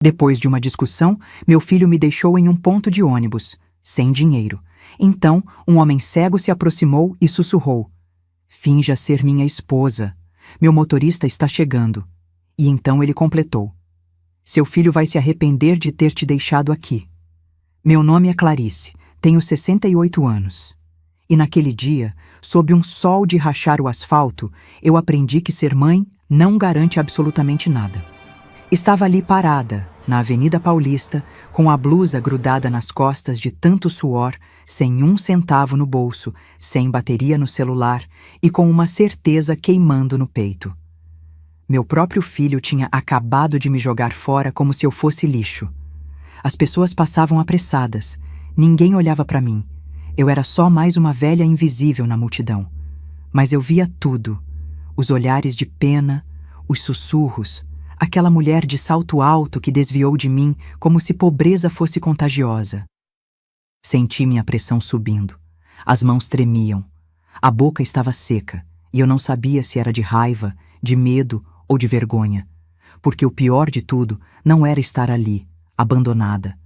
Depois de uma discussão, meu filho me deixou em um ponto de ônibus, sem dinheiro. Então, um homem cego se aproximou e sussurrou: "Finja ser minha esposa. Meu motorista está chegando." E então ele completou: "Seu filho vai se arrepender de ter te deixado aqui. Meu nome é Clarice, tenho 68 anos. E naquele dia, sob um sol de rachar o asfalto, eu aprendi que ser mãe não garante absolutamente nada." Estava ali parada, na Avenida Paulista, com a blusa grudada nas costas de tanto suor, sem um centavo no bolso, sem bateria no celular e com uma certeza queimando no peito. Meu próprio filho tinha acabado de me jogar fora como se eu fosse lixo. As pessoas passavam apressadas. Ninguém olhava para mim. Eu era só mais uma velha invisível na multidão. Mas eu via tudo. Os olhares de pena, os sussurros, aquela mulher de salto alto que desviou de mim como se pobreza fosse contagiosa. Senti minha pressão subindo. As mãos tremiam. A boca estava seca e eu não sabia se era de raiva, de medo ou de vergonha. Porque o pior de tudo não era estar ali, abandonada.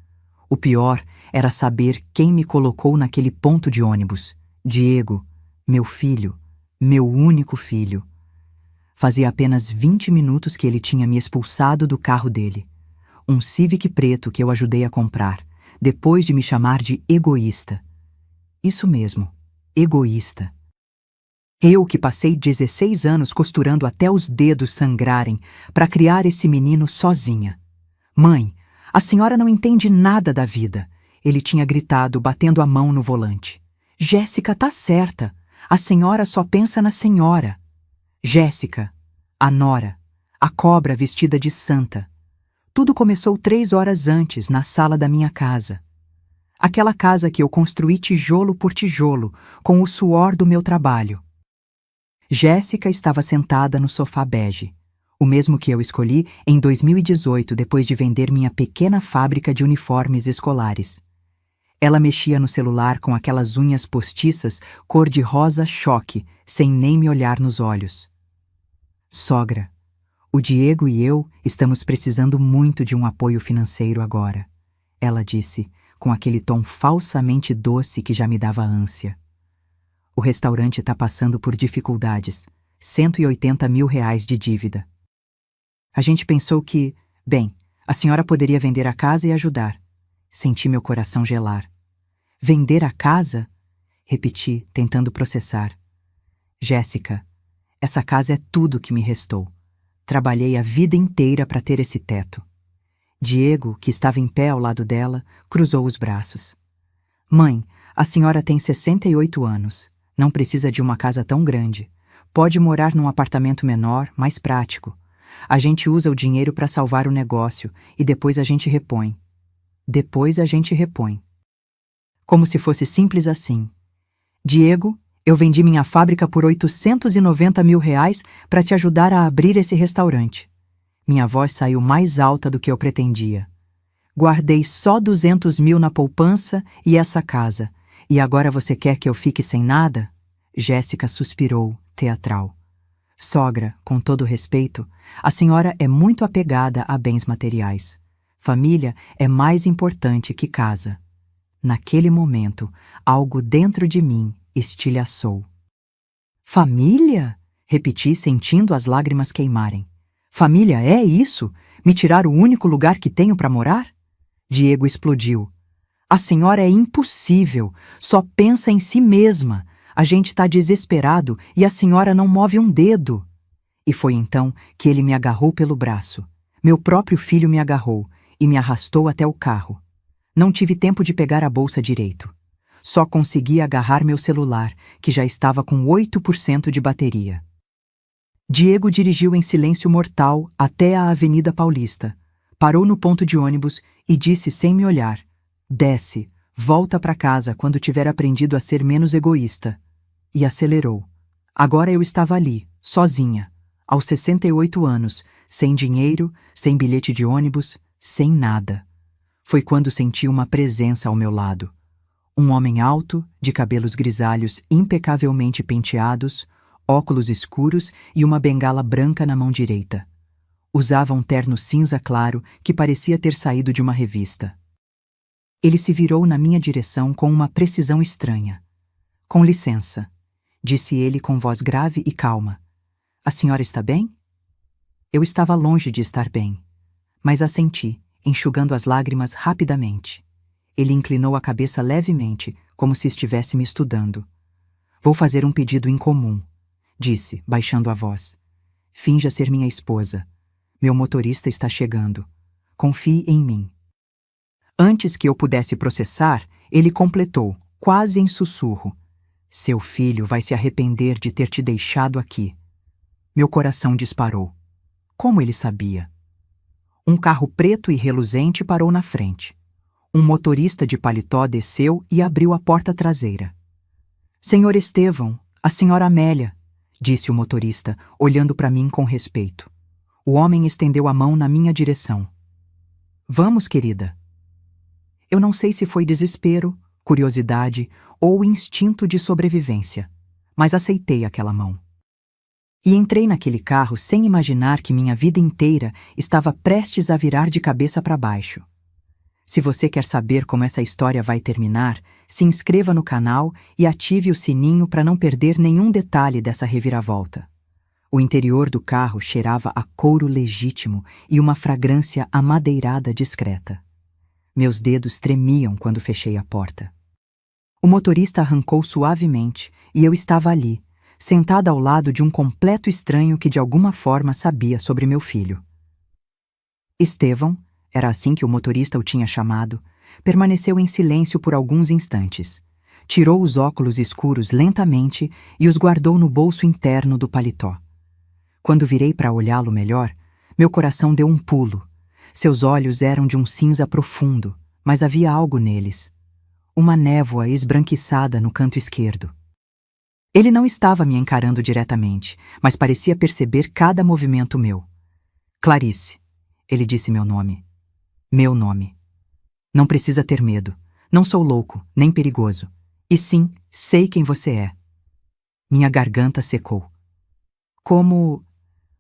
O pior era saber quem me colocou naquele ponto de ônibus. Diego, meu filho, meu único filho. Fazia apenas 20 minutos que ele tinha me expulsado do carro dele. Um Civic preto que eu ajudei a comprar, depois de me chamar de egoísta. Isso mesmo, egoísta. Eu que passei 16 anos costurando até os dedos sangrarem para criar esse menino sozinha. "Mãe, a senhora não entende nada da vida", ele tinha gritado, batendo a mão no volante. "Jéssica tá certa. A senhora só pensa na senhora." Jéssica, a nora, a cobra vestida de santa. Tudo começou 3 horas antes, na sala da minha casa. Aquela casa que eu construí tijolo por tijolo, com o suor do meu trabalho. Jéssica estava sentada no sofá bege, o mesmo que eu escolhi em 2018 depois de vender minha pequena fábrica de uniformes escolares. Ela mexia no celular com aquelas unhas postiças cor-de-rosa choque, sem nem me olhar nos olhos. "Sogra, o Diego e eu estamos precisando muito de um apoio financeiro agora", ela disse, com aquele tom falsamente doce que já me dava ânsia. "O restaurante está passando por dificuldades, 180 mil reais de dívida. A gente pensou que, bem, a senhora poderia vender a casa e ajudar." Senti meu coração gelar. "Vender a casa?" repeti, tentando processar. "Jéssica, essa casa é tudo que me restou. Trabalhei a vida inteira para ter esse teto." Diego, que estava em pé ao lado dela, cruzou os braços. "Mãe, a senhora tem 68 anos. Não precisa de uma casa tão grande. Pode morar num apartamento menor, mais prático. A gente usa o dinheiro para salvar o negócio e depois a gente repõe." Depois a gente repõe. Como se fosse simples assim. "Diego, eu vendi minha fábrica por 890 mil reais para te ajudar a abrir esse restaurante." Minha voz saiu mais alta do que eu pretendia. "Guardei só 200 mil na poupança e essa casa. E agora você quer que eu fique sem nada?" Jéssica suspirou, teatral. "Sogra, com todo respeito, a senhora é muito apegada a bens materiais. Família é mais importante que casa." Naquele momento, algo dentro de mim estilhaçou. "Família?" repeti, sentindo as lágrimas queimarem. "Família é isso? Me tirar o único lugar que tenho para morar?" Diego explodiu. "A senhora é impossível, só pensa em si mesma. A gente está desesperado e a senhora não move um dedo." E foi então que ele me agarrou pelo braço. Meu próprio filho me agarrou e me arrastou até o carro. Não tive tempo de pegar a bolsa direito. Só consegui agarrar meu celular, que já estava com 8% de bateria. Diego dirigiu em silêncio mortal até a Avenida Paulista. Parou no ponto de ônibus e disse sem me olhar: "Desce, volta para casa quando tiver aprendido a ser menos egoísta." E acelerou. Agora eu estava ali, sozinha, aos 68 anos, sem dinheiro, sem bilhete de ônibus, sem nada. Foi quando senti uma presença ao meu lado. Um homem alto, de cabelos grisalhos impecavelmente penteados, óculos escuros e uma bengala branca na mão direita. Usava um terno cinza claro que parecia ter saído de uma revista. Ele se virou na minha direção com uma precisão estranha. Com licença, disse ele com voz grave e calma. A senhora está bem? Eu estava longe de estar bem, mas assenti, enxugando as lágrimas rapidamente. Ele inclinou a cabeça levemente, como se estivesse me estudando. Vou fazer um pedido incomum, disse, baixando a voz. Finja ser minha esposa. Meu motorista está chegando. Confie em mim. Antes que eu pudesse processar, ele completou, quase em sussurro. Seu filho vai se arrepender de ter te deixado aqui. Meu coração disparou. Como ele sabia? Um carro preto e reluzente parou na frente. Um motorista de paletó desceu e abriu a porta traseira. Senhor Estevão, a senhora Amélia, disse o motorista, olhando para mim com respeito. O homem estendeu a mão na minha direção. Vamos, querida. Eu não sei se foi desespero, curiosidade ou instinto de sobrevivência, mas aceitei aquela mão. E entrei naquele carro sem imaginar que minha vida inteira estava prestes a virar de cabeça para baixo. Se você quer saber como essa história vai terminar, se inscreva no canal e ative o sininho para não perder nenhum detalhe dessa reviravolta. O interior do carro cheirava a couro legítimo e uma fragrância amadeirada discreta. Meus dedos tremiam quando fechei a porta. O motorista arrancou suavemente e eu estava ali, sentada ao lado de um completo estranho que de alguma forma sabia sobre meu filho. Estevão, era assim que o motorista o tinha chamado, permaneceu em silêncio por alguns instantes. Tirou os óculos escuros lentamente e os guardou no bolso interno do paletó. Quando virei para olhá-lo melhor, meu coração deu um pulo. Seus olhos eram de um cinza profundo, mas havia algo neles. Uma névoa esbranquiçada no canto esquerdo. Ele não estava me encarando diretamente, mas parecia perceber cada movimento meu. Clarice, ele disse meu nome. Meu nome. Não precisa ter medo. Não sou louco, nem perigoso. E sim, sei quem você é. Minha garganta secou. Como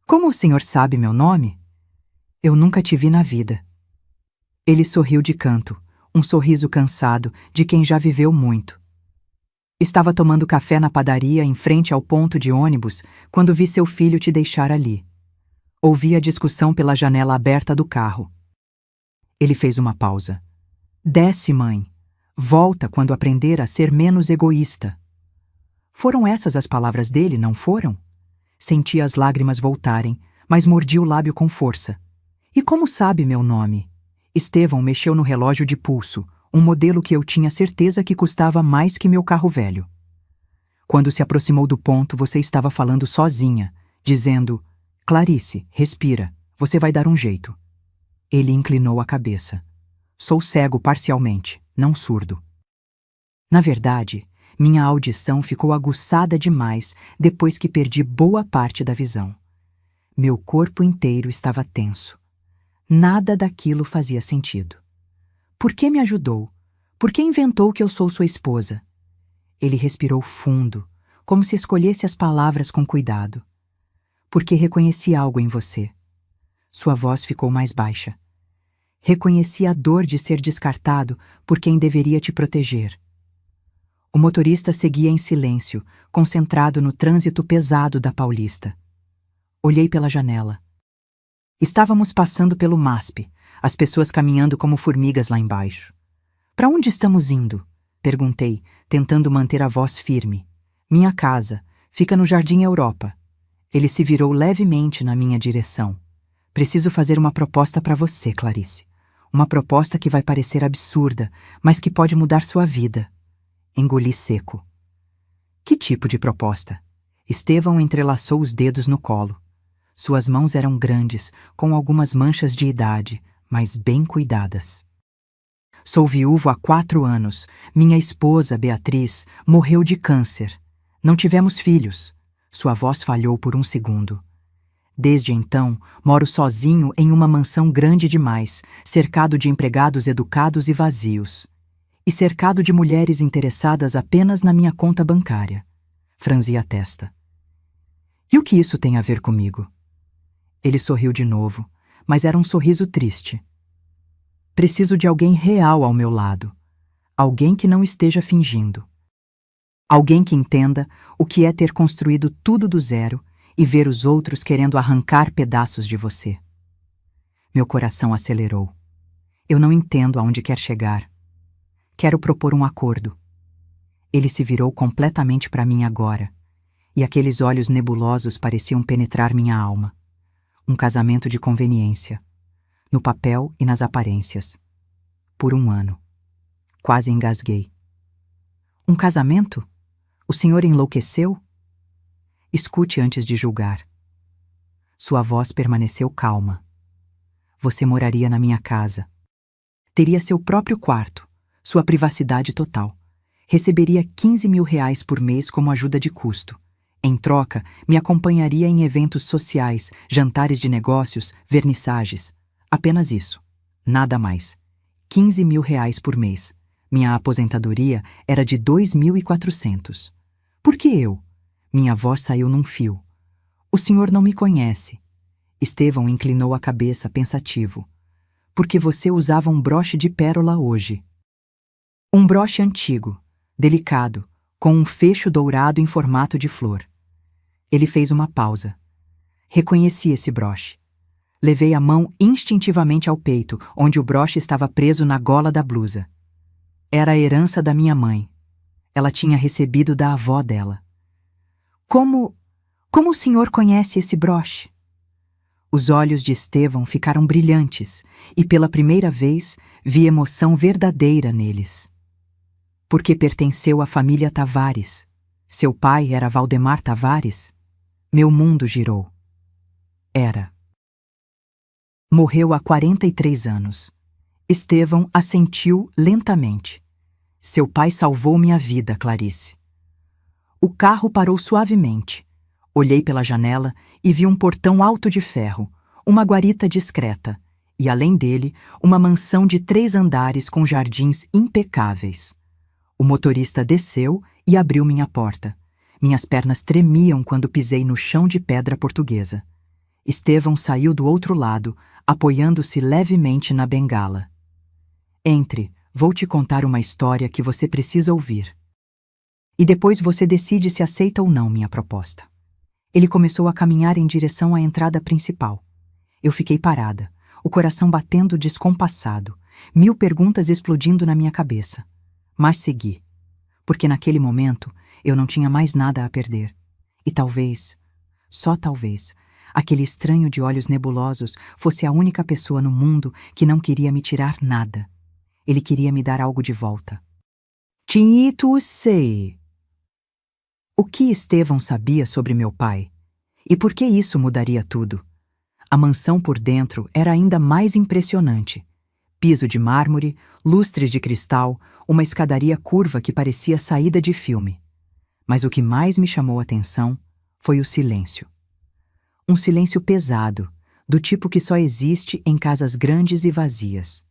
o senhor sabe meu nome? Eu nunca te vi na vida. Ele sorriu de canto, um sorriso cansado de quem já viveu muito. Estava tomando café na padaria em frente ao ponto de ônibus quando vi seu filho te deixar ali. Ouvi a discussão pela janela aberta do carro. Ele fez uma pausa. Desce, mãe. Volta quando aprender a ser menos egoísta. Foram essas as palavras dele, não foram? Senti as lágrimas voltarem, mas mordi o lábio com força. E como sabe meu nome? Estevão mexeu no relógio de pulso, um modelo que eu tinha certeza que custava mais que meu carro velho. Quando se aproximou do ponto, você estava falando sozinha, dizendo: Clarice, respira, você vai dar um jeito. Ele inclinou a cabeça. Sou cego parcialmente, não surdo. Na verdade, minha audição ficou aguçada demais depois que perdi boa parte da visão. Meu corpo inteiro estava tenso. Nada daquilo fazia sentido. Por que me ajudou? Por que inventou que eu sou sua esposa? Ele respirou fundo, como se escolhesse as palavras com cuidado. Porque reconheci algo em você. Sua voz ficou mais baixa. Reconheci a dor de ser descartado por quem deveria te proteger. O motorista seguia em silêncio, concentrado no trânsito pesado da Paulista. Olhei pela janela. Estávamos passando pelo MASP, as pessoas caminhando como formigas lá embaixo. Para onde estamos indo? Perguntei, tentando manter a voz firme. Minha casa. Fica no Jardim Europa. Ele se virou levemente na minha direção. Preciso fazer uma proposta para você, Clarice. Uma proposta que vai parecer absurda, mas que pode mudar sua vida. Engoli seco. Que tipo de proposta? Estevão entrelaçou os dedos no colo. Suas mãos eram grandes, com algumas manchas de idade, mas bem cuidadas. Sou viúvo há 4 anos. Minha esposa, Beatriz, morreu de câncer. Não tivemos filhos. Sua voz falhou por um segundo. Desde então, moro sozinho em uma mansão grande demais, cercado de empregados educados e vazios. E cercado de mulheres interessadas apenas na minha conta bancária. Franzi a testa. E o que isso tem a ver comigo? Ele sorriu de novo, mas era um sorriso triste. Preciso de alguém real ao meu lado. Alguém que não esteja fingindo. Alguém que entenda o que é ter construído tudo do zero e ver os outros querendo arrancar pedaços de você. Meu coração acelerou. Eu não entendo aonde quer chegar. Quero propor um acordo. Ele se virou completamente para mim agora, e aqueles olhos nebulosos pareciam penetrar minha alma. Um casamento de conveniência, no papel e nas aparências. Por 1 ano. Quase engasguei. Um casamento? O senhor enlouqueceu? Escute antes de julgar. Sua voz permaneceu calma. Você moraria na minha casa. Teria seu próprio quarto, sua privacidade total. Receberia 15 mil reais por mês como ajuda de custo. Em troca, me acompanharia em eventos sociais, jantares de negócios, vernissagens. Apenas isso. Nada mais. 15 mil reais por mês. Minha aposentadoria era de 2.400. Por que eu? Minha voz saiu num fio. O senhor não me conhece. Estevão inclinou a cabeça, pensativo. Porque você usava um broche de pérola hoje. Um broche antigo, delicado, com um fecho dourado em formato de flor. Ele fez uma pausa. Reconheci esse broche. Levei a mão instintivamente ao peito, onde o broche estava preso na gola da blusa. Era a herança da minha mãe. Ela tinha recebido da avó dela. Como o senhor conhece esse broche? Os olhos de Estevão ficaram brilhantes e, pela primeira vez, vi emoção verdadeira neles. Porque pertenceu à família Tavares. Seu pai era Valdemar Tavares. Meu mundo girou. Era. Morreu há 43 anos. Estevão assentiu lentamente. Seu pai salvou minha vida, Clarice. O carro parou suavemente. Olhei pela janela e vi um portão alto de ferro, uma guarita discreta, e além dele, uma mansão de 3 andares com jardins impecáveis. O motorista desceu e abriu minha porta. Minhas pernas tremiam quando pisei no chão de pedra portuguesa. Estevão saiu do outro lado, apoiando-se levemente na bengala. Entre, vou te contar uma história que você precisa ouvir. E depois você decide se aceita ou não minha proposta. Ele começou a caminhar em direção à entrada principal. Eu fiquei parada, o coração batendo descompassado, 1000 perguntas explodindo na minha cabeça. Mas segui, porque naquele momento eu não tinha mais nada a perder. E talvez, só talvez, aquele estranho de olhos nebulosos fosse a única pessoa no mundo que não queria me tirar nada. Ele queria me dar algo de volta. Tinhito sei. O que Estevão sabia sobre meu pai? E por que isso mudaria tudo? A mansão por dentro era ainda mais impressionante. Piso de mármore, lustres de cristal, uma escadaria curva que parecia saída de filme. Mas o que mais me chamou a atenção foi o silêncio. Um silêncio pesado, do tipo que só existe em casas grandes e vazias.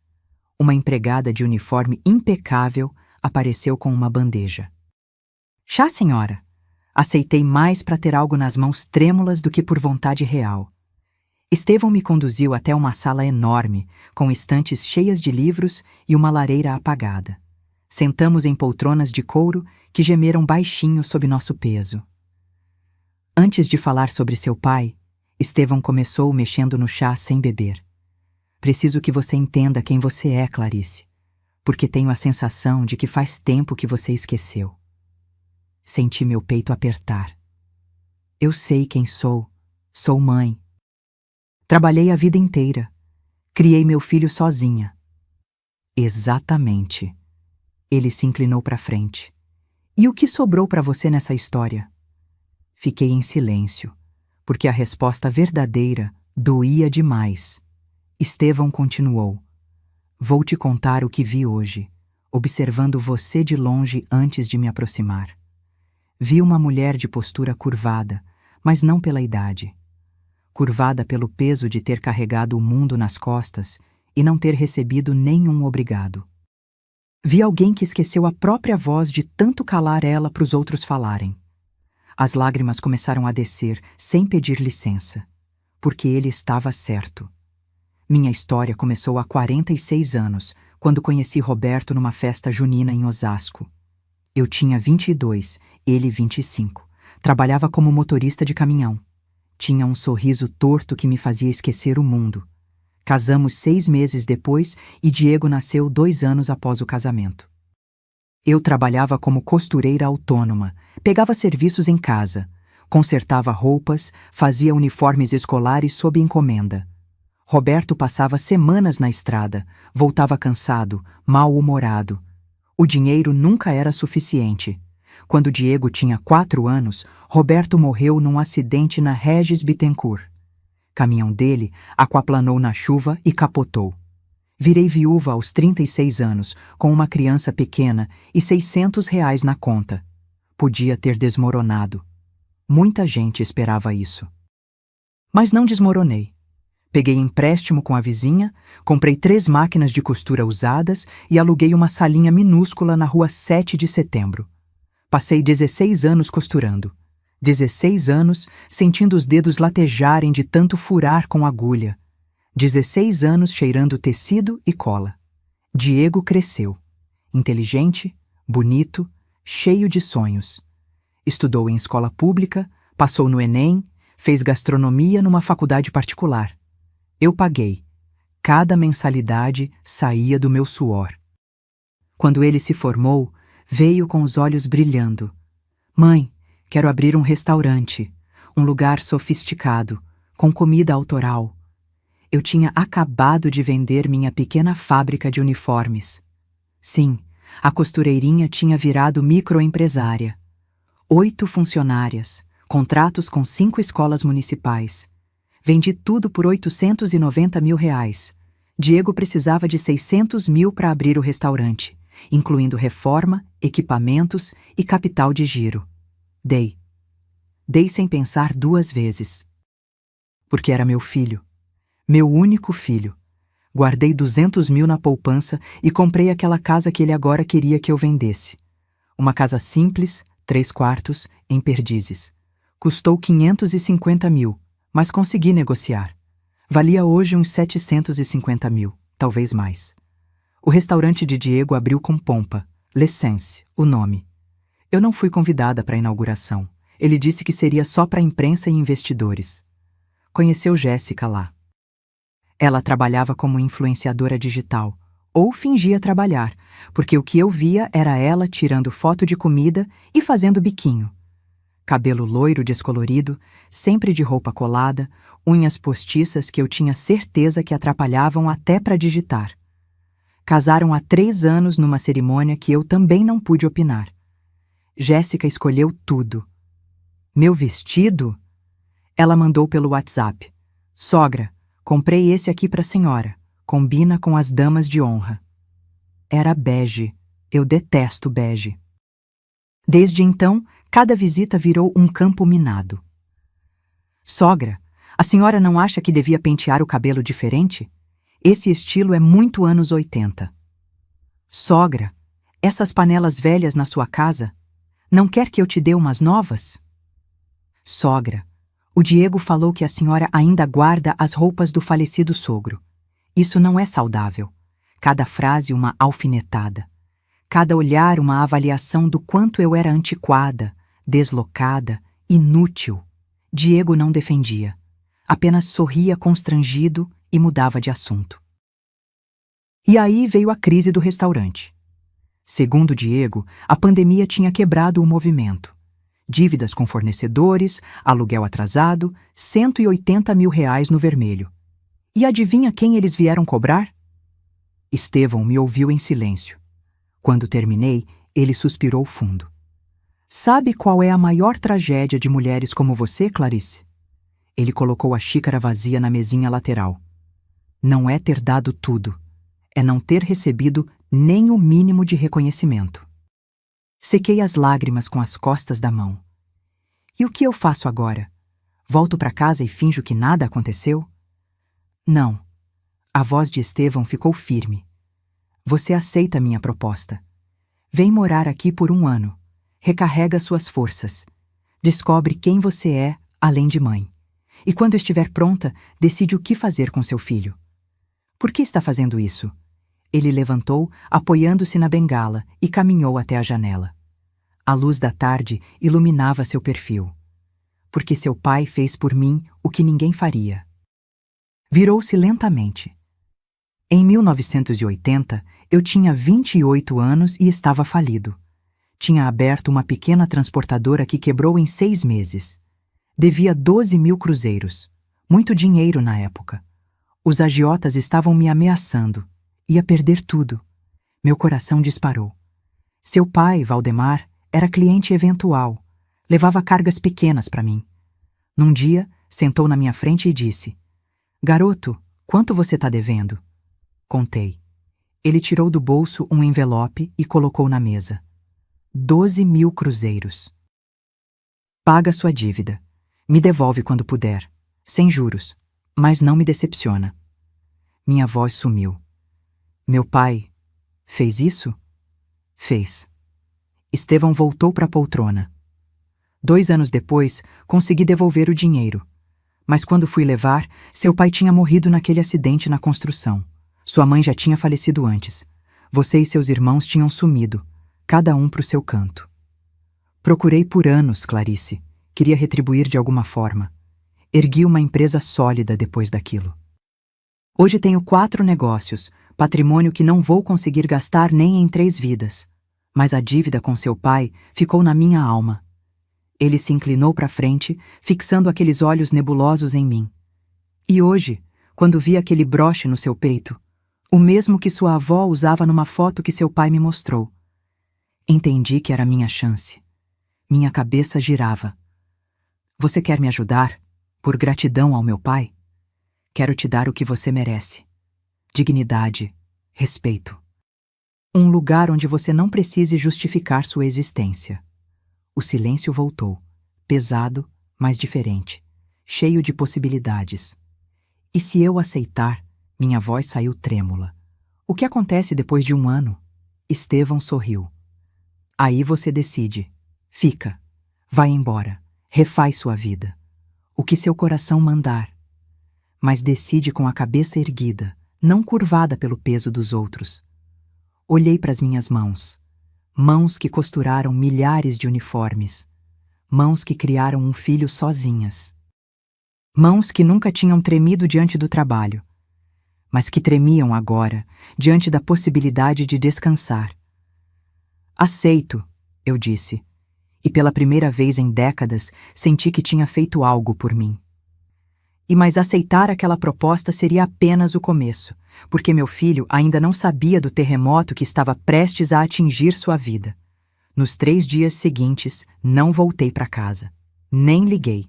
Uma empregada de uniforme impecável apareceu com uma bandeja. Chá, senhora. Aceitei mais para ter algo nas mãos trêmulas do que por vontade real. Estevão me conduziu até uma sala enorme, com estantes cheias de livros e uma lareira apagada. Sentamos em poltronas de couro que gemeram baixinho sob nosso peso. Antes de falar sobre seu pai, Estevão começou mexendo no chá sem beber. Preciso que você entenda quem você é, Clarice, porque tenho a sensação de que faz tempo que você esqueceu. Senti meu peito apertar. Eu sei quem sou. Sou mãe. Trabalhei a vida inteira. Criei meu filho sozinha. Exatamente. Ele se inclinou para frente. E o que sobrou para você nessa história? Fiquei em silêncio, porque a resposta verdadeira doía demais. Estevão continuou. Vou te contar o que vi hoje, observando você de longe antes de me aproximar. Vi uma mulher de postura curvada, mas não pela idade. Curvada pelo peso de ter carregado o mundo nas costas e não ter recebido nenhum obrigado. Vi alguém que esqueceu a própria voz de tanto calar ela para os outros falarem. As lágrimas começaram a descer, sem pedir licença. porque ele estava certo. Minha história começou há 46 anos, quando conheci Roberto numa festa junina em Osasco. Eu tinha 22, ele 25. Trabalhava como motorista de caminhão. Tinha um sorriso torto que me fazia esquecer o mundo. Casamos 6 meses depois e Diego nasceu 2 anos após o casamento. Eu trabalhava como costureira autônoma, pegava serviços em casa, consertava roupas, fazia uniformes escolares sob encomenda. Roberto passava semanas na estrada, voltava cansado, mal-humorado. O dinheiro nunca era suficiente. Quando Diego tinha 4 anos, Roberto morreu num acidente na Regis Bittencourt. Caminhão dele aquaplanou na chuva e capotou. Virei viúva aos 36 anos, com uma criança pequena e R$ 600 na conta. Podia ter desmoronado. Muita gente esperava isso. Mas não desmoronei. Peguei empréstimo com a vizinha, comprei 3 máquinas de costura usadas e aluguei uma salinha minúscula na rua 7 de Setembro. Passei 16 anos costurando. 16 anos sentindo os dedos latejarem de tanto furar com agulha. 16 anos cheirando tecido e cola. Diego cresceu. Inteligente, bonito, cheio de sonhos. Estudou em escola pública, passou no Enem, fez gastronomia numa faculdade particular. Eu paguei. Cada mensalidade saía do meu suor. Quando ele se formou, veio com os olhos brilhando. Mãe, quero abrir um restaurante, um lugar sofisticado, com comida autoral. Eu tinha acabado de vender minha pequena fábrica de uniformes. Sim, a costureirinha tinha virado microempresária. 8 funcionárias, contratos com 5 escolas municipais. Vendi tudo por R$ 890 mil. Diego precisava de 600 mil para abrir o restaurante, incluindo reforma, equipamentos e capital de giro. Dei. Dei sem pensar 2 vezes. Porque era meu filho. Meu único filho. Guardei 200 mil na poupança e comprei aquela casa que ele agora queria que eu vendesse. Uma casa simples, 3 quartos, em Perdizes. Custou 550 mil, mas consegui negociar. Valia hoje uns 750 mil, talvez mais. O restaurante de Diego abriu com pompa. L'Essence, o nome. Eu não fui convidada para a inauguração. Ele disse que seria só para a imprensa e investidores. Conheceu Jéssica lá. Ela trabalhava como influenciadora digital, ou fingia trabalhar, porque o que eu via era ela tirando foto de comida e fazendo biquinho. Cabelo loiro descolorido, sempre de roupa colada, unhas postiças que eu tinha certeza que atrapalhavam até para digitar. Casaram há 3 anos numa cerimônia que eu também não pude opinar. Jéssica escolheu tudo. Meu vestido? Ela mandou pelo WhatsApp. Sogra, comprei esse aqui para a senhora. Combina com as damas de honra. Era bege. Eu detesto bege. Desde então, cada visita virou um campo minado. Sogra, a senhora não acha que devia pentear o cabelo diferente? Esse estilo é muito anos 80. Sogra, essas panelas velhas na sua casa, não quer que eu te dê umas novas? Sogra, o Diego falou que a senhora ainda guarda as roupas do falecido sogro. Isso não é saudável. Cada frase uma alfinetada. Cada olhar uma avaliação do quanto eu era antiquada, deslocada, inútil. Diego não defendia. Apenas sorria constrangido e mudava de assunto. E aí veio a crise do restaurante. Segundo Diego, a pandemia tinha quebrado o movimento. Dívidas com fornecedores, aluguel atrasado, R$ 180 mil no vermelho. E adivinha quem eles vieram cobrar? Estevão me ouviu em silêncio. Quando terminei, ele suspirou fundo. Sabe qual é a maior tragédia de mulheres como você, Clarice? Ele colocou a xícara vazia na mesinha lateral. Não é ter dado tudo. É não ter recebido nem o mínimo de reconhecimento. Sequei as lágrimas com as costas da mão. E o que eu faço agora? Volto para casa e finjo que nada aconteceu? Não. A voz de Estevão ficou firme. Você aceita minha proposta. Vem morar aqui por 1 ano. Recarrega suas forças. Descobre quem você é, além de mãe. E quando estiver pronta, decide o que fazer com seu filho. Por que está fazendo isso? Ele levantou, apoiando-se na bengala, e caminhou até a janela. A luz da tarde iluminava seu perfil. Porque seu pai fez por mim o que ninguém faria. Virou-se lentamente. Em 1980, eu tinha 28 anos e estava falido. Tinha aberto uma pequena transportadora que quebrou em 6 meses. Devia 12.000 cruzeiros. Muito dinheiro na época. Os agiotas estavam me ameaçando. Ia perder tudo. Meu coração disparou. Seu pai, Valdemar, era cliente eventual. Levava cargas pequenas para mim. Num dia, sentou na minha frente e disse: "Garoto, quanto você está devendo?" Contei. Ele tirou do bolso um envelope e colocou na mesa. 12.000 cruzeiros. Paga sua dívida. Me devolve quando puder. Sem juros. Mas não me decepciona. Minha voz sumiu. Meu pai fez isso? Fez. Estevão voltou para a poltrona. 2 anos depois, consegui devolver o dinheiro. Mas quando fui levar, seu pai tinha morrido naquele acidente na construção. Sua mãe já tinha falecido antes. Você e seus irmãos tinham sumido, cada um para o seu canto. Procurei por anos, Clarice. Queria retribuir de alguma forma. Ergui uma empresa sólida depois daquilo. Hoje tenho 4 negócios, patrimônio que não vou conseguir gastar nem em 3 vidas. Mas a dívida com seu pai ficou na minha alma. Ele se inclinou para frente, fixando aqueles olhos nebulosos em mim. E hoje, quando vi aquele broche no seu peito, o mesmo que sua avó usava numa foto que seu pai me mostrou, entendi que era minha chance. Minha cabeça girava. Você quer me ajudar? Por gratidão ao meu pai? Quero te dar o que você merece. Dignidade, respeito. Um lugar onde você não precise justificar sua existência. O silêncio voltou, pesado, mas diferente, cheio de possibilidades. E se eu aceitar, minha voz saiu trêmula. O que acontece depois de 1 ano? Estevão sorriu. Aí você decide. Fica. Vai embora. Refaz sua vida. O que seu coração mandar. Mas decide com a cabeça erguida, não curvada pelo peso dos outros. Olhei para as minhas mãos. Mãos que costuraram milhares de uniformes. Mãos que criaram um filho sozinhas. Mãos que nunca tinham tremido diante do trabalho, mas que tremiam agora, diante da possibilidade de descansar. Aceito, eu disse, e pela primeira vez em décadas senti que tinha feito algo por mim. Mas aceitar aquela proposta seria apenas o começo, porque meu filho ainda não sabia do terremoto que estava prestes a atingir sua vida. Nos 3 dias seguintes, não voltei para casa. Nem liguei.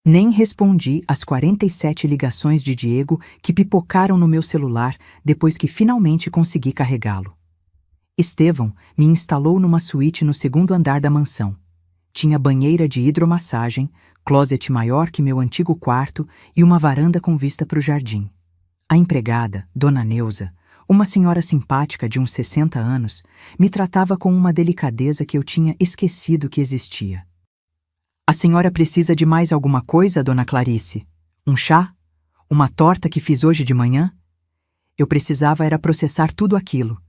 Nem respondi às 47 ligações de Diego que pipocaram no meu celular depois que finalmente consegui carregá-lo. Estevão me instalou numa suíte no 2º andar da mansão. Tinha banheira de hidromassagem, closet maior que meu antigo quarto e uma varanda com vista para o jardim. A empregada, Dona Neuza, uma senhora simpática de uns 60 anos, me tratava com uma delicadeza que eu tinha esquecido que existia. A senhora precisa de mais alguma coisa, Dona Clarice? Um chá? Uma torta que fiz hoje de manhã? Eu precisava era processar tudo aquilo.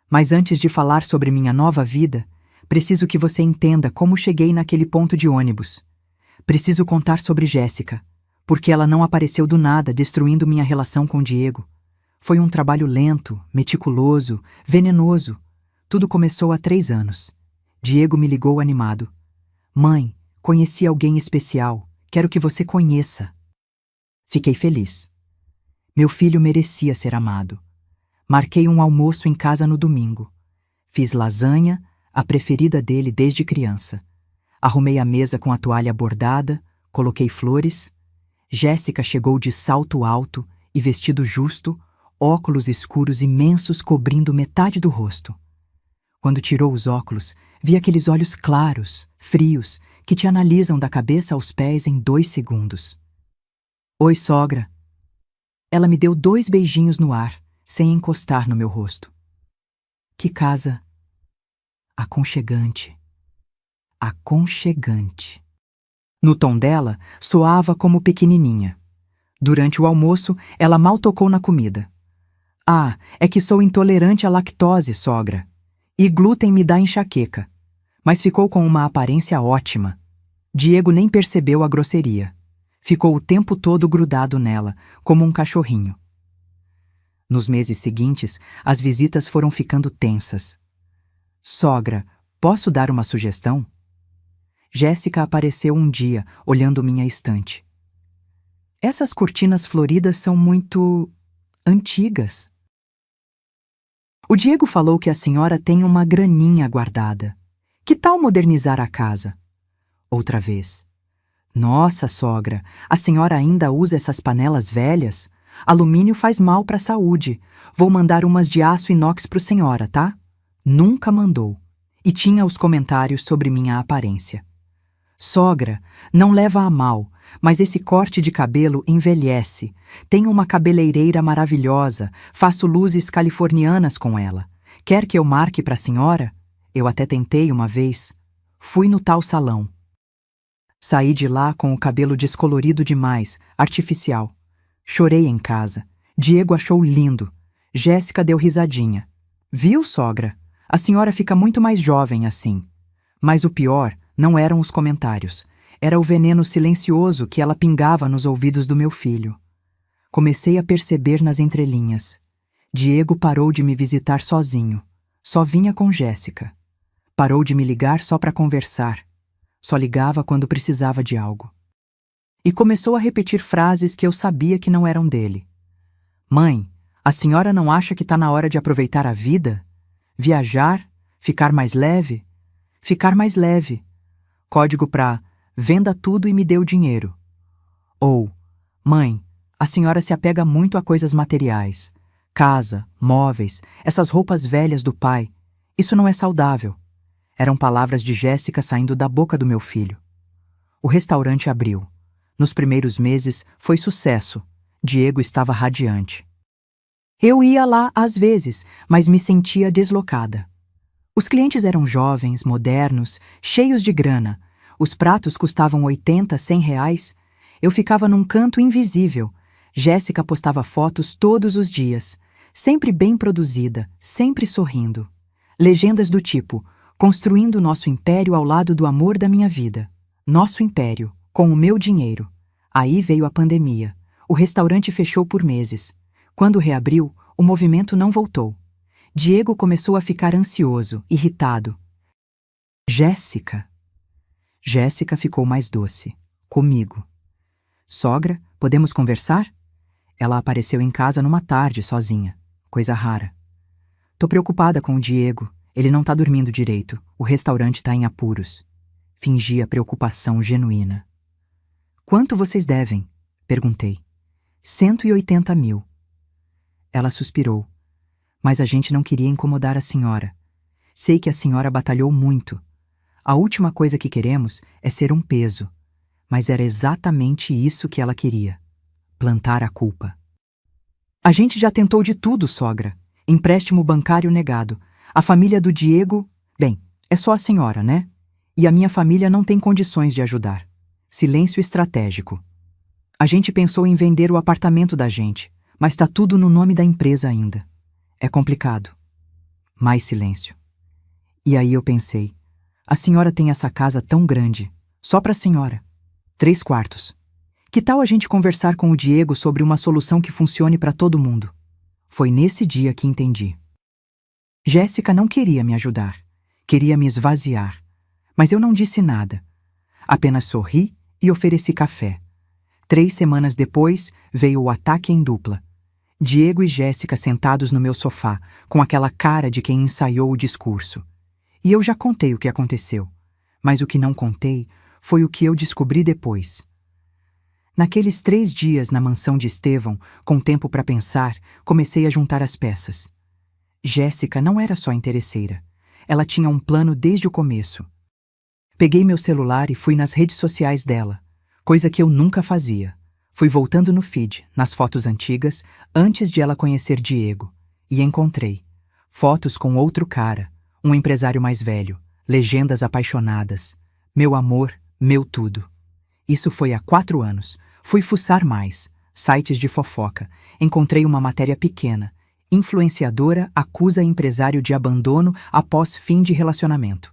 Mas antes de falar sobre minha nova vida, preciso que você entenda como cheguei naquele ponto de ônibus. Preciso contar sobre Jéssica, porque ela não apareceu do nada destruindo minha relação com Diego. Foi um trabalho lento, meticuloso, venenoso. Tudo começou há 3 anos. Diego me ligou animado. Mãe, conheci alguém especial. Quero que você conheça. Fiquei feliz. Meu filho merecia ser amado. Marquei um almoço em casa no domingo. Fiz lasanha, a preferida dele desde criança. Arrumei a mesa com a toalha bordada, coloquei flores. Jéssica chegou de salto alto e vestido justo, óculos escuros imensos cobrindo metade do rosto. Quando tirou os óculos, vi aqueles olhos claros, frios, que te analisam da cabeça aos pés em 2 segundos. Oi, sogra. Ela me deu 2 beijinhos no ar, sem encostar no meu rosto. Que casa aconchegante. Aconchegante. No tom dela, soava como pequenininha. Durante o almoço, ela mal tocou na comida. Ah, é que sou intolerante à lactose, sogra. E glúten me dá enxaqueca. Mas ficou com uma aparência ótima. Diego nem percebeu a grosseria. Ficou o tempo todo grudado nela, como um cachorrinho. Nos meses seguintes, as visitas foram ficando tensas. Sogra, posso dar uma sugestão? Jéssica apareceu um dia, olhando minha estante. Essas cortinas floridas são muito antigas. O Diego falou que a senhora tem uma graninha guardada. Que tal modernizar a casa? Outra vez. Nossa, sogra, a senhora ainda usa essas panelas velhas? Alumínio faz mal para a saúde. Vou mandar umas de aço inox pro senhora, tá? Nunca mandou. E tinha os comentários sobre minha aparência. Sogra, não leva a mal, mas esse corte de cabelo envelhece. Tenho uma cabeleireira maravilhosa, faço luzes californianas com ela. Quer que eu marque para a senhora? Eu até tentei uma vez. Fui no tal salão. Saí de lá com o cabelo descolorido demais, artificial. Chorei em casa. Diego achou lindo. Jéssica deu risadinha. Viu, sogra? A senhora fica muito mais jovem assim. Mas o pior não eram os comentários. Era o veneno silencioso que ela pingava nos ouvidos do meu filho. Comecei a perceber nas entrelinhas. Diego parou de me visitar sozinho. Só vinha com Jéssica. Parou de me ligar só para conversar. Só ligava quando precisava de algo. E começou a repetir frases que eu sabia que não eram dele. Mãe, a senhora não acha que está na hora de aproveitar a vida? Viajar? Ficar mais leve? Ficar mais leve. Código para venda tudo e me dê o dinheiro. Ou, mãe, a senhora se apega muito a coisas materiais. Casa, móveis, essas roupas velhas do pai. Isso não é saudável. Eram palavras de Jéssica saindo da boca do meu filho. O restaurante abriu. Nos primeiros meses foi sucesso. Diego estava radiante. Eu ia lá às vezes, mas me sentia deslocada. Os clientes eram jovens, modernos, cheios de grana. Os pratos custavam 80, 100 reais. Eu ficava num canto invisível. Jéssica postava fotos todos os dias. Sempre bem produzida, sempre sorrindo. Legendas do tipo: construindo nosso império ao lado do amor da minha vida. Nosso império, com o meu dinheiro. Aí veio a pandemia. O restaurante fechou por meses. Quando reabriu, o movimento não voltou. Diego começou a ficar ansioso, irritado. Jéssica. Jéssica ficou mais doce. Comigo. Sogra, podemos conversar? Ela apareceu em casa numa tarde, sozinha. Coisa rara. Tô preocupada com o Diego. Ele não tá dormindo direito. O restaurante tá em apuros. Fingia preocupação genuína. Quanto vocês devem? Perguntei. 180 mil. Ela suspirou. Mas a gente não queria incomodar a senhora. Sei que a senhora batalhou muito. A última coisa que queremos é ser um peso. Mas era exatamente isso que ela queria. Plantar a culpa. A gente já tentou de tudo, sogra. Empréstimo bancário negado. A família do Diego... Bem, é só a senhora, né? E a minha família não tem condições de ajudar. Silêncio estratégico. A gente pensou em vender o apartamento da gente, mas tá tudo no nome da empresa ainda. É complicado. Mais silêncio. E aí eu pensei, a senhora tem essa casa tão grande, só pra senhora. 3 quartos. Que tal a gente conversar com o Diego sobre uma solução que funcione pra todo mundo? Foi nesse dia que entendi. Jéssica não queria me ajudar. Queria me esvaziar. Mas eu não disse nada. Apenas sorri e ofereci café. 3 semanas depois, veio o ataque em dupla. Diego e Jéssica sentados no meu sofá, com aquela cara de quem ensaiou o discurso. E eu já contei o que aconteceu. Mas o que não contei foi o que eu descobri depois. Naqueles 3 dias na mansão de Estevão, com tempo para pensar, comecei a juntar as peças. Jéssica não era só interesseira. Ela tinha um plano desde o começo. Peguei meu celular e fui nas redes sociais dela, coisa que eu nunca fazia. Fui voltando no feed, nas fotos antigas, antes de ela conhecer Diego, e encontrei fotos com outro cara, um empresário mais velho, legendas apaixonadas. Meu amor, meu tudo. Isso foi há 4 anos. Fui fuçar mais. Sites de fofoca. Encontrei uma matéria pequena. Influenciadora acusa empresário de abandono após fim de relacionamento.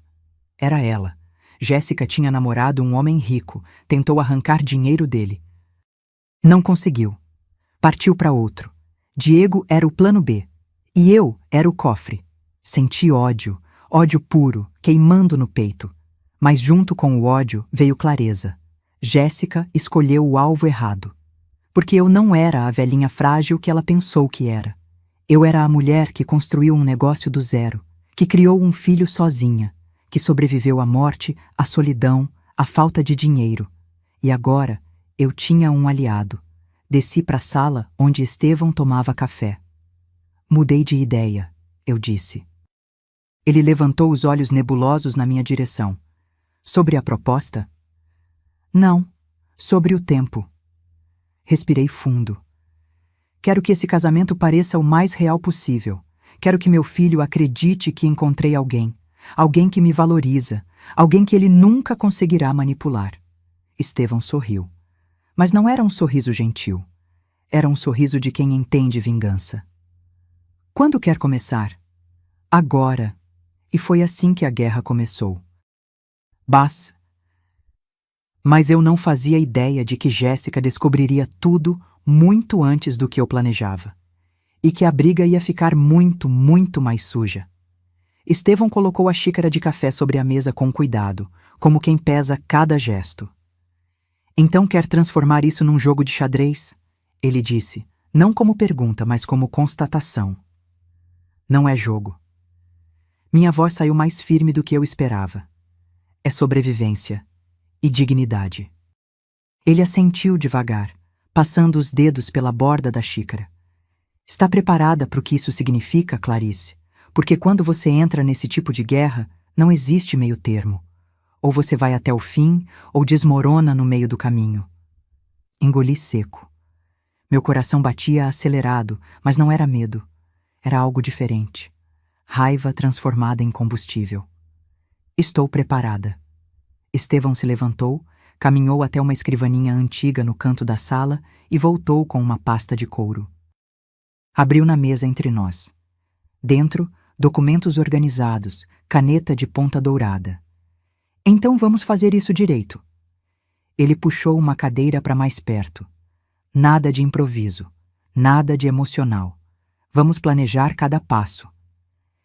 Era ela. Jéssica tinha namorado um homem rico. Tentou arrancar dinheiro dele. Não conseguiu. Partiu para outro. Diego era o plano B. E eu era o cofre. Senti ódio. Ódio puro, queimando no peito. Mas junto com o ódio veio clareza. Jéssica escolheu o alvo errado. Porque eu não era a velhinha frágil que ela pensou que era. Eu era a mulher que construiu um negócio do zero, que criou um filho sozinha, que sobreviveu à morte, à solidão, à falta de dinheiro. E agora eu tinha um aliado. Desci para a sala onde Estevão tomava café. Mudei de ideia, eu disse. Ele levantou os olhos nebulosos na minha direção. Sobre a proposta? Não, sobre o tempo. Respirei fundo. Quero que esse casamento pareça o mais real possível. Quero que meu filho acredite que encontrei alguém. Alguém que me valoriza. Alguém que ele nunca conseguirá manipular. Estevão sorriu. Mas não era um sorriso gentil. Era um sorriso de quem entende vingança. Quando quer começar? Agora. E foi assim que a guerra começou. Mas eu não fazia ideia de que Jéssica descobriria tudo muito antes do que eu planejava. E que a briga ia ficar muito, muito mais suja. Estevão colocou a xícara de café sobre a mesa com cuidado, como quem pesa cada gesto. Então quer transformar isso num jogo de xadrez? Ele disse, não como pergunta, mas como constatação. Não é jogo. Minha voz saiu mais firme do que eu esperava. É sobrevivência e dignidade. Ele assentiu devagar, passando os dedos pela borda da xícara. Está preparada para o que isso significa, Clarice? Porque quando você entra nesse tipo de guerra, não existe meio termo. Ou você vai até o fim, ou desmorona no meio do caminho. Engoli seco. Meu coração batia acelerado, mas não era medo. Era algo diferente. Raiva transformada em combustível. Estou preparada. Estevão se levantou, caminhou até uma escrivaninha antiga no canto da sala e voltou com uma pasta de couro. Abriu na mesa entre nós. Dentro, documentos organizados, caneta de ponta dourada. Então vamos fazer isso direito. Ele puxou uma cadeira para mais perto. Nada de improviso, nada de emocional. Vamos planejar cada passo.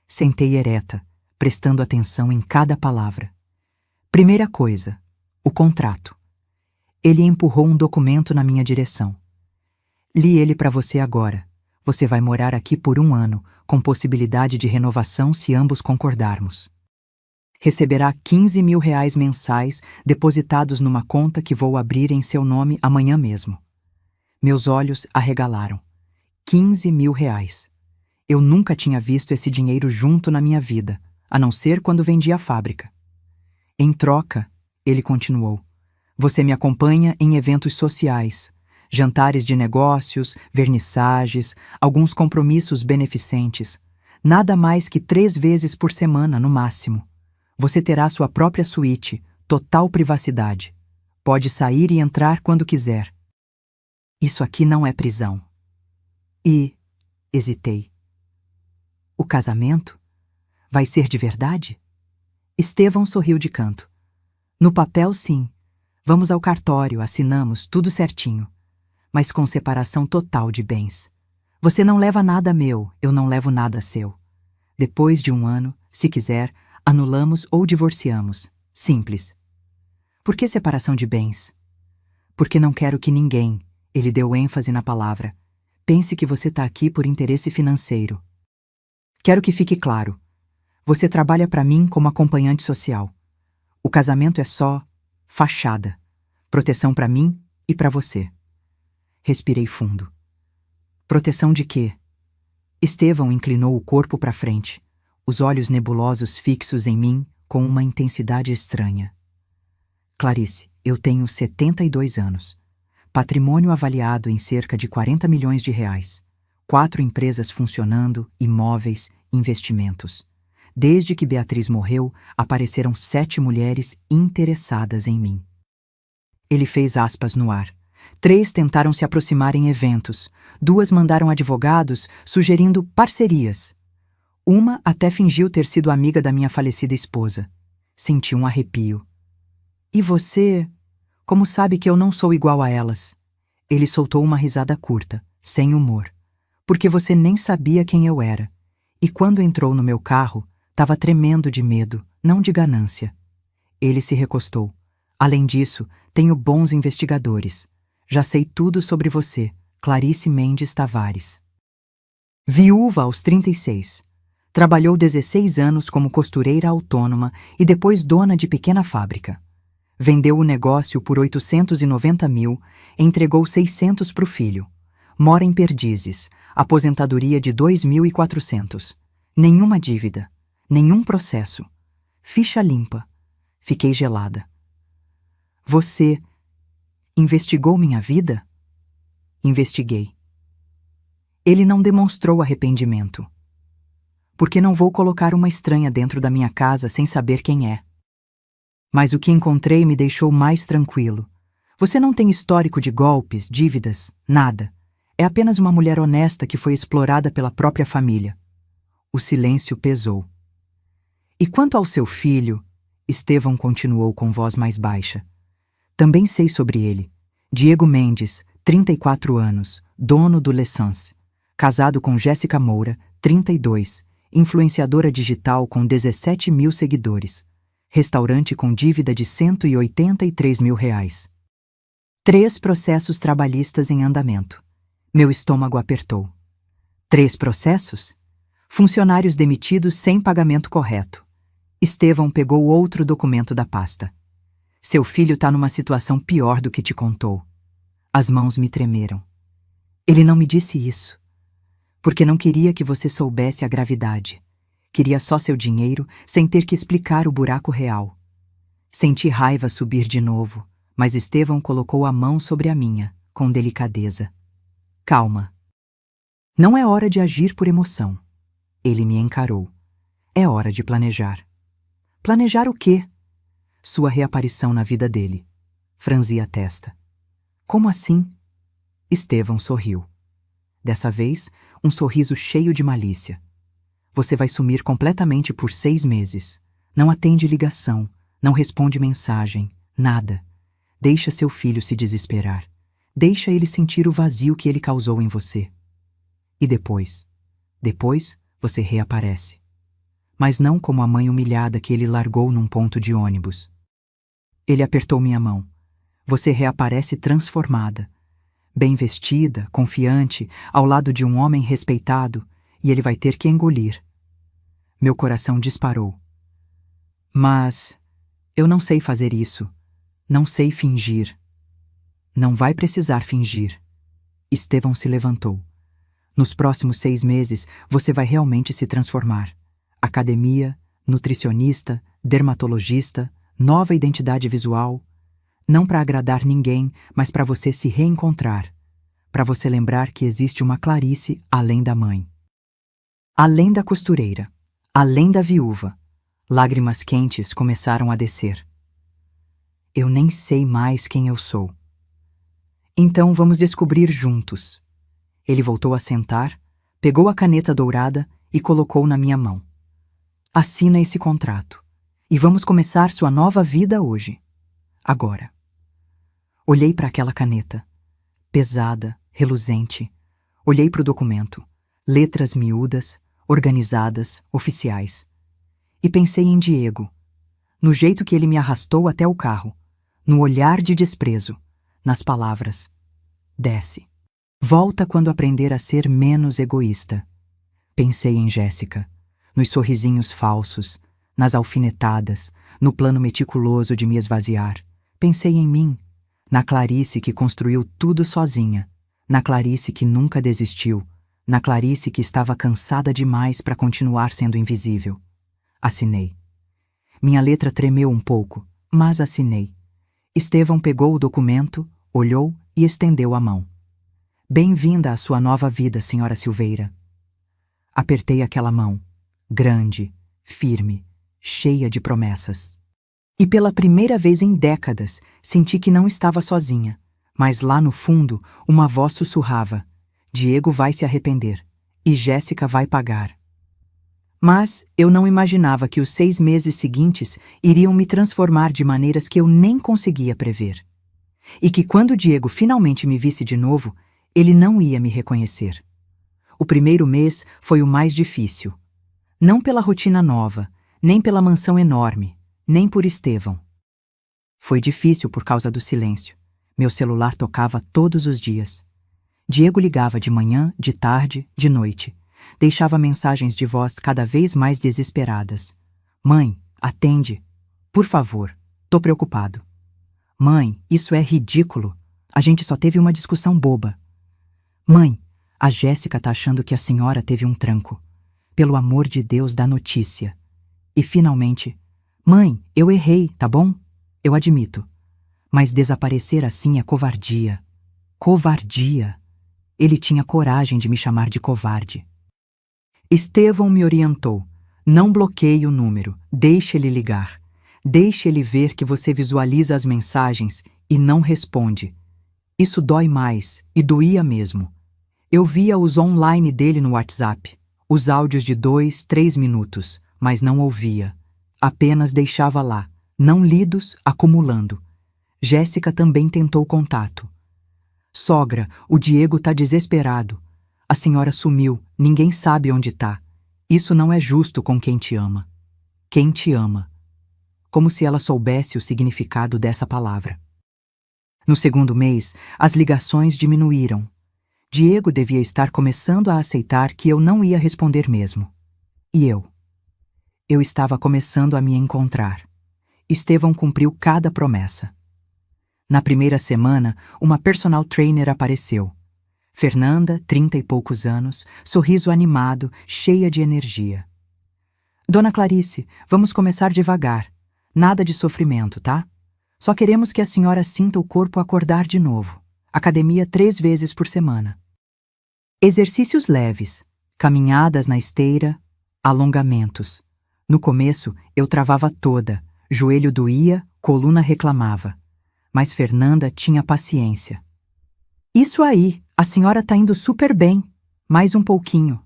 Sentei ereta, prestando atenção em cada palavra. Primeira coisa, o contrato. Ele empurrou um documento na minha direção. Li ele para você agora. Você vai morar aqui por 1 ano, com possibilidade de renovação se ambos concordarmos. Receberá R$ 15.000 mensais depositados numa conta que vou abrir em seu nome amanhã mesmo. Meus olhos arregalaram. R$ 15.000. Eu nunca tinha visto esse dinheiro junto na minha vida, a não ser quando vendi a fábrica. Em troca, ele continuou, você me acompanha em eventos sociais, jantares de negócios, vernissagens, alguns compromissos beneficentes, nada mais que 3 vezes por semana no máximo. Você terá sua própria suíte, total privacidade. Pode sair e entrar quando quiser. Isso aqui não é prisão. E hesitei. O casamento? Vai ser de verdade? Estevão sorriu de canto. No papel, sim. Vamos ao cartório, assinamos, tudo certinho. Mas com separação total de bens. Você não leva nada meu, eu não levo nada seu. Depois de 1 ano, se quiser, anulamos ou divorciamos. Simples. Por que separação de bens? Porque não quero que ninguém, ele deu ênfase na palavra, pense que você está aqui por interesse financeiro. Quero que fique claro. Você trabalha para mim como acompanhante social. O casamento é só fachada. Proteção para mim e para você. Respirei fundo. Proteção de quê? Estevão inclinou o corpo para frente, os olhos nebulosos fixos em mim com uma intensidade estranha. Clarice, eu tenho 72 anos. Patrimônio avaliado em cerca de R$ 40 milhões. 4 empresas funcionando, imóveis, investimentos. Desde que Beatriz morreu, apareceram 7 mulheres interessadas em mim. Ele fez aspas no ar. 3 tentaram se aproximar em eventos. 2 mandaram advogados, sugerindo parcerias. Uma até fingiu ter sido amiga da minha falecida esposa. Senti um arrepio. E você? Como sabe que eu não sou igual a elas? Ele soltou uma risada curta, sem humor. Porque você nem sabia quem eu era. E quando entrou no meu carro, estava tremendo de medo, não de ganância. Ele se recostou. Além disso, tenho bons investigadores. Já sei tudo sobre você, Clarice Mendes Tavares. Viúva aos 36. Trabalhou 16 anos como costureira autônoma e depois dona de pequena fábrica. Vendeu o negócio por 890 mil, entregou 600 para o filho. Mora em Perdizes, aposentadoria de 2.400. Nenhuma dívida, nenhum processo. Ficha limpa. Fiquei gelada. Você investigou minha vida? Investiguei. Ele não demonstrou arrependimento. Porque não vou colocar uma estranha dentro da minha casa sem saber quem é. Mas o que encontrei me deixou mais tranquilo. Você não tem histórico de golpes, dívidas, nada. É apenas uma mulher honesta que foi explorada pela própria família. O silêncio pesou. E quanto ao seu filho, Estevão continuou com voz mais baixa. Também sei sobre ele. Diego Mendes, 34 anos, dono do L'Essence. Casado com Jéssica Moura, 32, influenciadora digital com 17 mil seguidores. Restaurante com dívida de 183 mil reais. 3 processos trabalhistas em andamento. Meu estômago apertou. 3 processos? Funcionários demitidos sem pagamento correto. Estevão pegou outro documento da pasta. Seu filho está numa situação pior do que te contou. As mãos me tremeram. Ele não me disse isso. Porque não queria que você soubesse a gravidade. Queria só seu dinheiro, sem ter que explicar o buraco real. Senti raiva subir de novo, mas Estevão colocou a mão sobre a minha, com delicadeza. Calma. Não é hora de agir por emoção. Ele me encarou. É hora de planejar. Planejar o quê? Sua reaparição na vida dele. Franzi a testa. Como assim? Estevão sorriu. Dessa vez, um sorriso cheio de malícia. Você vai sumir completamente por 6 meses. Não atende ligação, não responde mensagem, nada. Deixa seu filho se desesperar. Deixa ele sentir o vazio que ele causou em você. E depois? Depois, você reaparece. Mas não como a mãe humilhada que ele largou num ponto de ônibus. Ele apertou minha mão. Você reaparece transformada. Bem vestida, confiante, ao lado de um homem respeitado, e ele vai ter que engolir. Meu coração disparou. Mas eu não sei fazer isso. Não sei fingir. Não vai precisar fingir. Estevão se levantou. Nos próximos 6 meses, você vai realmente se transformar. Academia, nutricionista, dermatologista, nova identidade visual. Não para agradar ninguém, mas para você se reencontrar. Para você lembrar que existe uma Clarice além da mãe. Além da costureira. Além da viúva. Lágrimas quentes começaram a descer. Eu nem sei mais quem eu sou. Então vamos descobrir juntos. Ele voltou a sentar, pegou a caneta dourada e colocou na minha mão. Assina esse contrato. E vamos começar sua nova vida hoje. Agora. Olhei para aquela caneta. Pesada, reluzente. Olhei para o documento. Letras miúdas, organizadas, oficiais. E pensei em Diego. No jeito que ele me arrastou até o carro. No olhar de desprezo. Nas palavras. Desce. Volta quando aprender a ser menos egoísta. Pensei em Jéssica. Nos sorrisinhos falsos. Nas alfinetadas. No plano meticuloso de me esvaziar. Pensei em mim. Na Clarice que construiu tudo sozinha. Na Clarice que nunca desistiu. Na Clarice que estava cansada demais para continuar sendo invisível. Assinei. Minha letra tremeu um pouco, mas assinei. Estevão pegou o documento, olhou e estendeu a mão. Bem-vinda à sua nova vida, senhora Silveira. Apertei aquela mão, grande, firme, cheia de promessas. E pela primeira vez em décadas, senti que não estava sozinha. Mas lá no fundo, uma voz sussurrava: Diego vai se arrepender. E Jéssica vai pagar. Mas eu não imaginava que os 6 meses seguintes iriam me transformar de maneiras que eu nem conseguia prever. E que quando Diego finalmente me visse de novo, ele não ia me reconhecer. O primeiro mês foi o mais difícil. Não pela rotina nova, nem pela mansão enorme, nem por Estevão. Foi difícil por causa do silêncio. Meu celular tocava todos os dias. Diego ligava de manhã, de tarde, de noite. Deixava mensagens de voz cada vez mais desesperadas. Mãe, atende. Por favor, tô preocupado. Mãe, isso é ridículo. A gente só teve uma discussão boba. Mãe, a Jéssica tá achando que a senhora teve um tranco. Pelo amor de Deus, dá notícia. E finalmente, mãe, eu errei, tá bom? Eu admito. Mas desaparecer assim é covardia. Covardia. Ele tinha coragem de me chamar de covarde. Estevão me orientou. Não bloqueie o número, deixe ele ligar. Deixe ele ver que você visualiza as mensagens e não responde. Isso dói mais, e doía mesmo. Eu via os online dele no WhatsApp, os áudios de 2, 3 minutos, mas não ouvia. Apenas deixava lá, não lidos, acumulando. Jéssica também tentou contato. Sogra, o Diego tá desesperado. A senhora sumiu, ninguém sabe onde tá. Isso não é justo com quem te ama. Quem te ama. Como se ela soubesse o significado dessa palavra. No segundo mês, as ligações diminuíram. Diego devia estar começando a aceitar que eu não ia responder mesmo. E eu? Eu estava começando a me encontrar. Estevão cumpriu cada promessa. Na primeira semana, uma personal trainer apareceu. Fernanda, 30 e poucos anos, sorriso animado, cheia de energia. Dona Clarice, vamos começar devagar. Nada de sofrimento, tá? Só queremos que a senhora sinta o corpo acordar de novo. Academia 3 vezes por semana. Exercícios leves, caminhadas na esteira, alongamentos. No começo, eu travava toda, joelho doía, coluna reclamava. Mas Fernanda tinha paciência. Isso aí, a senhora tá indo super bem. Mais um pouquinho.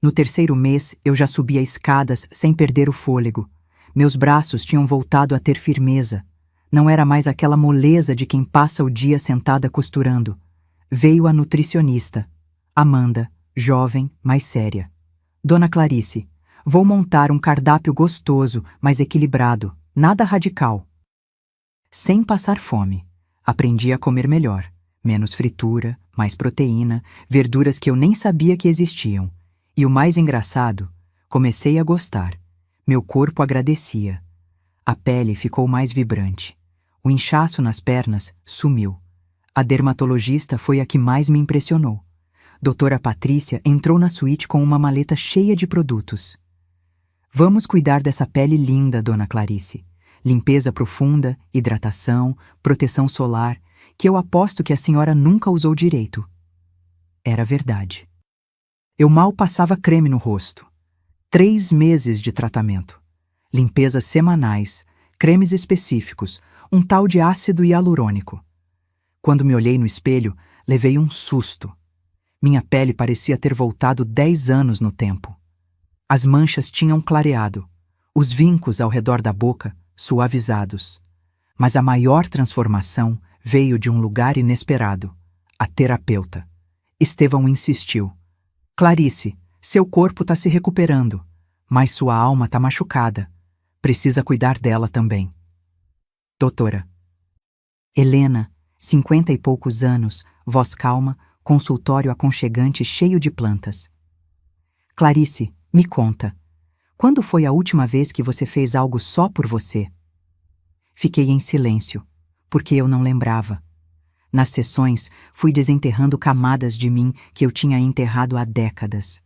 No terceiro mês, eu já subia escadas sem perder o fôlego. Meus braços tinham voltado a ter firmeza. Não era mais aquela moleza de quem passa o dia sentada costurando. Veio a nutricionista. Amanda, jovem, mais séria. Dona Clarice, vou montar um cardápio gostoso, mas equilibrado. Nada radical. Sem passar fome. Aprendi a comer melhor. Menos fritura, mais proteína, verduras que eu nem sabia que existiam. E o mais engraçado, comecei a gostar. Meu corpo agradecia. A pele ficou mais vibrante. O inchaço nas pernas sumiu. A dermatologista foi a que mais me impressionou. Doutora Patrícia entrou na suíte com uma maleta cheia de produtos. Vamos cuidar dessa pele linda, Dona Clarice. Limpeza profunda, hidratação, proteção solar, que eu aposto que a senhora nunca usou direito. Era verdade. Eu mal passava creme no rosto. 3 meses de tratamento. Limpezas semanais, cremes específicos, um tal de ácido hialurônico. Quando me olhei no espelho, levei um susto. Minha pele parecia ter voltado 10 anos no tempo. As manchas tinham clareado, os vincos ao redor da boca suavizados. Mas a maior transformação veio de um lugar inesperado. A terapeuta. Estevão insistiu. Clarice, seu corpo está se recuperando, mas sua alma está machucada. Precisa cuidar dela também. Doutora. Helena, 50 e poucos anos, voz calma, consultório aconchegante cheio de plantas. Clarice, me conta. Quando foi a última vez que você fez algo só por você? Fiquei em silêncio, porque eu não lembrava. Nas sessões, fui desenterrando camadas de mim que eu tinha enterrado há décadas.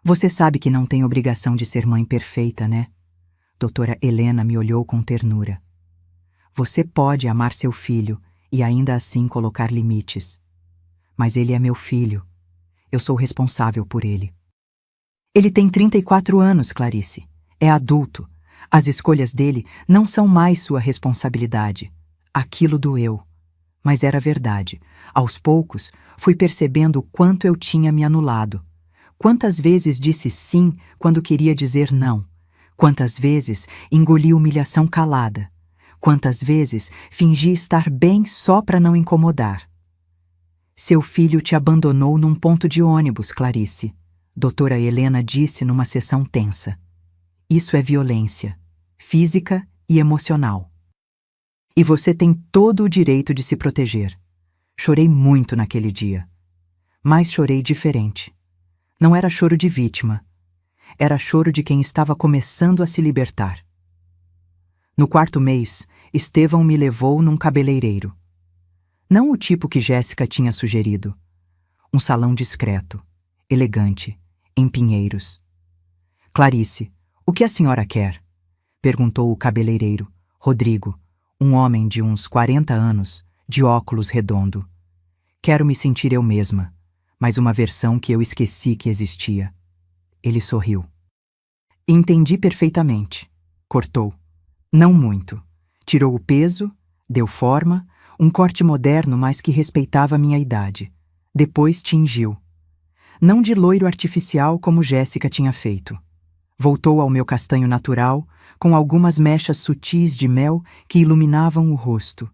Você sabe que não tem obrigação de ser mãe perfeita, né? Doutora Helena me olhou com ternura. Você pode amar seu filho e ainda assim colocar limites. Mas ele é meu filho. Eu sou responsável por ele. Ele tem 34 anos, Clarice. É adulto. As escolhas dele não são mais sua responsabilidade. Aquilo doeu. Mas era verdade. Aos poucos, fui percebendo o quanto eu tinha me anulado. Quantas vezes disse sim quando queria dizer não? Quantas vezes engoli humilhação calada? Quantas vezes fingi estar bem só para não incomodar? Seu filho te abandonou num ponto de ônibus, Clarice, doutora Helena disse numa sessão tensa. Isso é violência, física e emocional. E você tem todo o direito de se proteger. Chorei muito naquele dia. Mas chorei diferente. Não era choro de vítima. Era choro de quem estava começando a se libertar. No 4º mês, Estevão me levou num cabeleireiro. Não o tipo que Jéssica tinha sugerido. Um salão discreto, elegante, em Pinheiros. Clarice, o que a senhora quer? Perguntou o cabeleireiro, Rodrigo, um homem de uns 40 anos, de óculos redondo. Quero me sentir eu mesma, mas uma versão que eu esqueci que existia. Ele sorriu. Entendi perfeitamente. Cortou. Não muito. Tirou o peso, deu forma, um corte moderno, mas que respeitava minha idade. Depois tingiu. Não de loiro artificial como Jéssica tinha feito. Voltou ao meu castanho natural, com algumas mechas sutis de mel que iluminavam o rosto.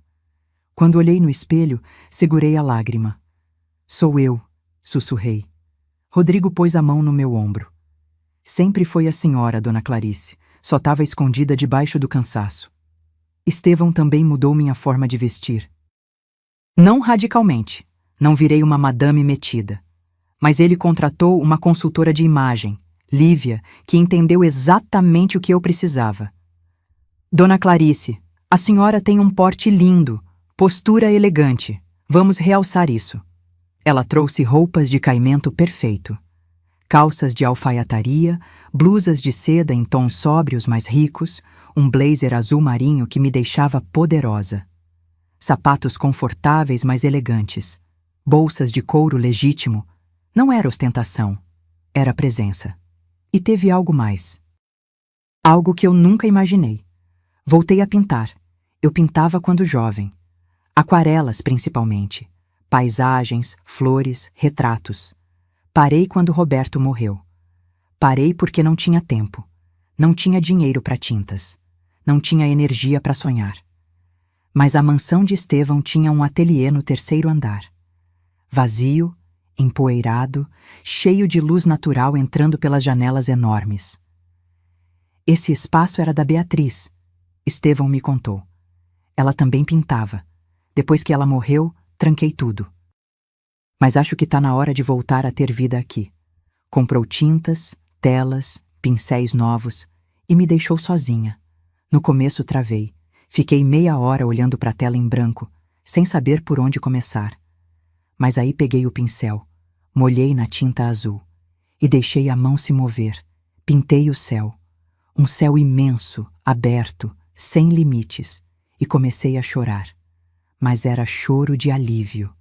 Quando olhei no espelho, segurei a lágrima. Sou eu, sussurrei. Rodrigo pôs a mão no meu ombro. Sempre foi a senhora, dona Clarice. Só estava escondida debaixo do cansaço. Estevão também mudou minha forma de vestir. Não radicalmente. Não virei uma madame metida. Mas ele contratou uma consultora de imagem, Lívia, que entendeu exatamente o que eu precisava. Dona Clarice, a senhora tem um porte lindo, postura elegante. Vamos realçar isso. Ela trouxe roupas de caimento perfeito. Calças de alfaiataria, blusas de seda em tons sóbrios mais ricos, um blazer azul marinho que me deixava poderosa. Sapatos confortáveis, mas elegantes. Bolsas de couro legítimo. Não era ostentação, era presença. E teve algo mais. Algo que eu nunca imaginei. Voltei a pintar. Eu pintava quando jovem. Aquarelas, principalmente. Paisagens, flores, retratos. Parei quando Roberto morreu. Parei porque não tinha tempo. Não tinha dinheiro para tintas. Não tinha energia para sonhar. Mas a mansão de Estevão tinha um ateliê no 3º andar. Vazio, empoeirado, cheio de luz natural entrando pelas janelas enormes. Esse espaço era da Beatriz, Estevão me contou. Ela também pintava. Depois que ela morreu, tranquei tudo. Mas acho que tá na hora de voltar a ter vida aqui. Comprou tintas, telas, pincéis novos e me deixou sozinha. No começo travei. Fiquei meia hora olhando para a tela em branco, sem saber por onde começar. Mas aí peguei o pincel, molhei na tinta azul e deixei a mão se mover. Pintei o céu. Um céu imenso, aberto, sem limites, e comecei a chorar. Mas era choro de alívio.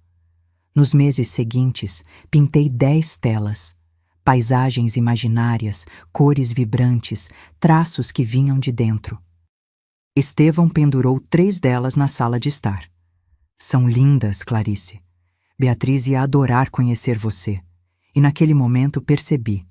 Nos meses seguintes, pintei 10 telas. Paisagens imaginárias, cores vibrantes, traços que vinham de dentro. Estevão pendurou 3 delas na sala de estar. São lindas, Clarice. Beatriz ia adorar conhecer você. E naquele momento percebi.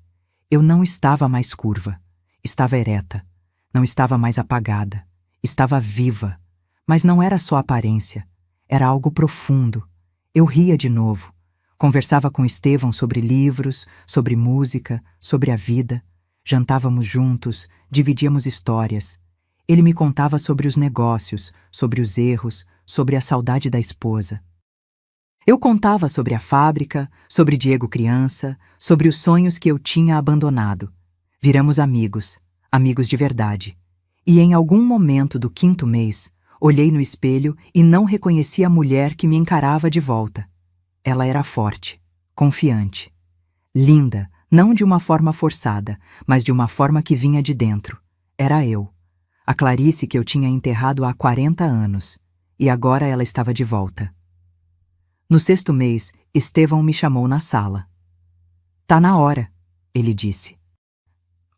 Eu não estava mais curva. Estava ereta. Não estava mais apagada. Estava viva. Mas não era só aparência. Era algo profundo. Eu ria de novo. Conversava com Estevão sobre livros, sobre música, sobre a vida. Jantávamos juntos, dividíamos histórias. Ele me contava sobre os negócios, sobre os erros, sobre a saudade da esposa. Eu contava sobre a fábrica, sobre Diego criança, sobre os sonhos que eu tinha abandonado. Viramos amigos, amigos de verdade. E em algum momento do 5º mês, olhei no espelho e não reconheci a mulher que me encarava de volta. Ela era forte, confiante, linda, não de uma forma forçada, mas de uma forma que vinha de dentro. Era eu, a Clarice que eu tinha enterrado há 40 anos, e agora ela estava de volta. No 6º mês, Estevão me chamou na sala. Tá na hora, ele disse.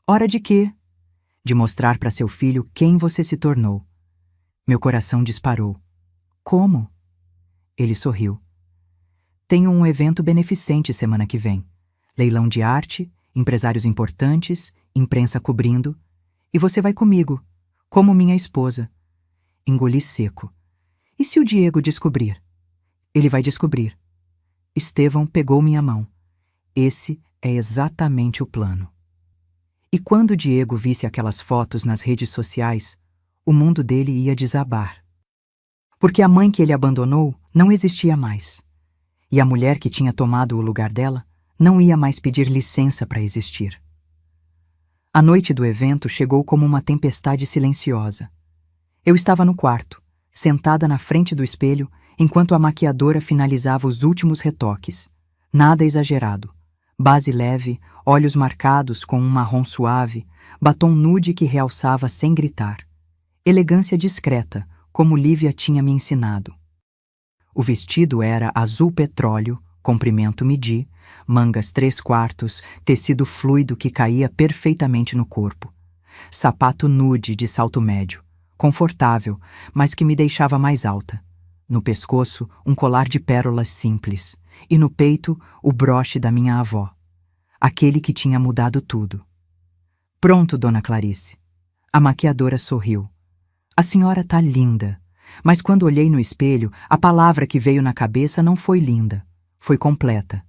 Hora de quê? de mostrar para seu filho quem você se tornou. Meu coração disparou. Como? Ele sorriu. Tenho um evento beneficente semana que vem. Leilão de arte, empresários importantes, imprensa cobrindo. E você vai comigo, como minha esposa. Engoli seco. E se o Diego descobrir? Ele vai descobrir. Estevão pegou minha mão. Esse é exatamente o plano. E quando o Diego visse aquelas fotos nas redes sociais, o mundo dele ia desabar. Porque a mãe que ele abandonou não existia mais. E a mulher que tinha tomado o lugar dela não ia mais pedir licença para existir. A noite do evento chegou como uma tempestade silenciosa. Eu estava no quarto, sentada na frente do espelho, enquanto a maquiadora finalizava os últimos retoques. Nada exagerado. Base leve, olhos marcados com um marrom suave, batom nude que realçava sem gritar. Elegância discreta, como Lívia tinha me ensinado. O vestido era azul petróleo, comprimento midi, mangas 3/4, tecido fluido que caía perfeitamente no corpo. Sapato nude de salto médio, confortável, mas que me deixava mais alta. No pescoço, um colar de pérolas simples, e no peito, o broche da minha avó. Aquele que tinha mudado tudo. Pronto, dona Clarice. A maquiadora sorriu. A senhora tá linda. Mas quando olhei no espelho, a palavra que veio na cabeça não foi linda. Foi completa.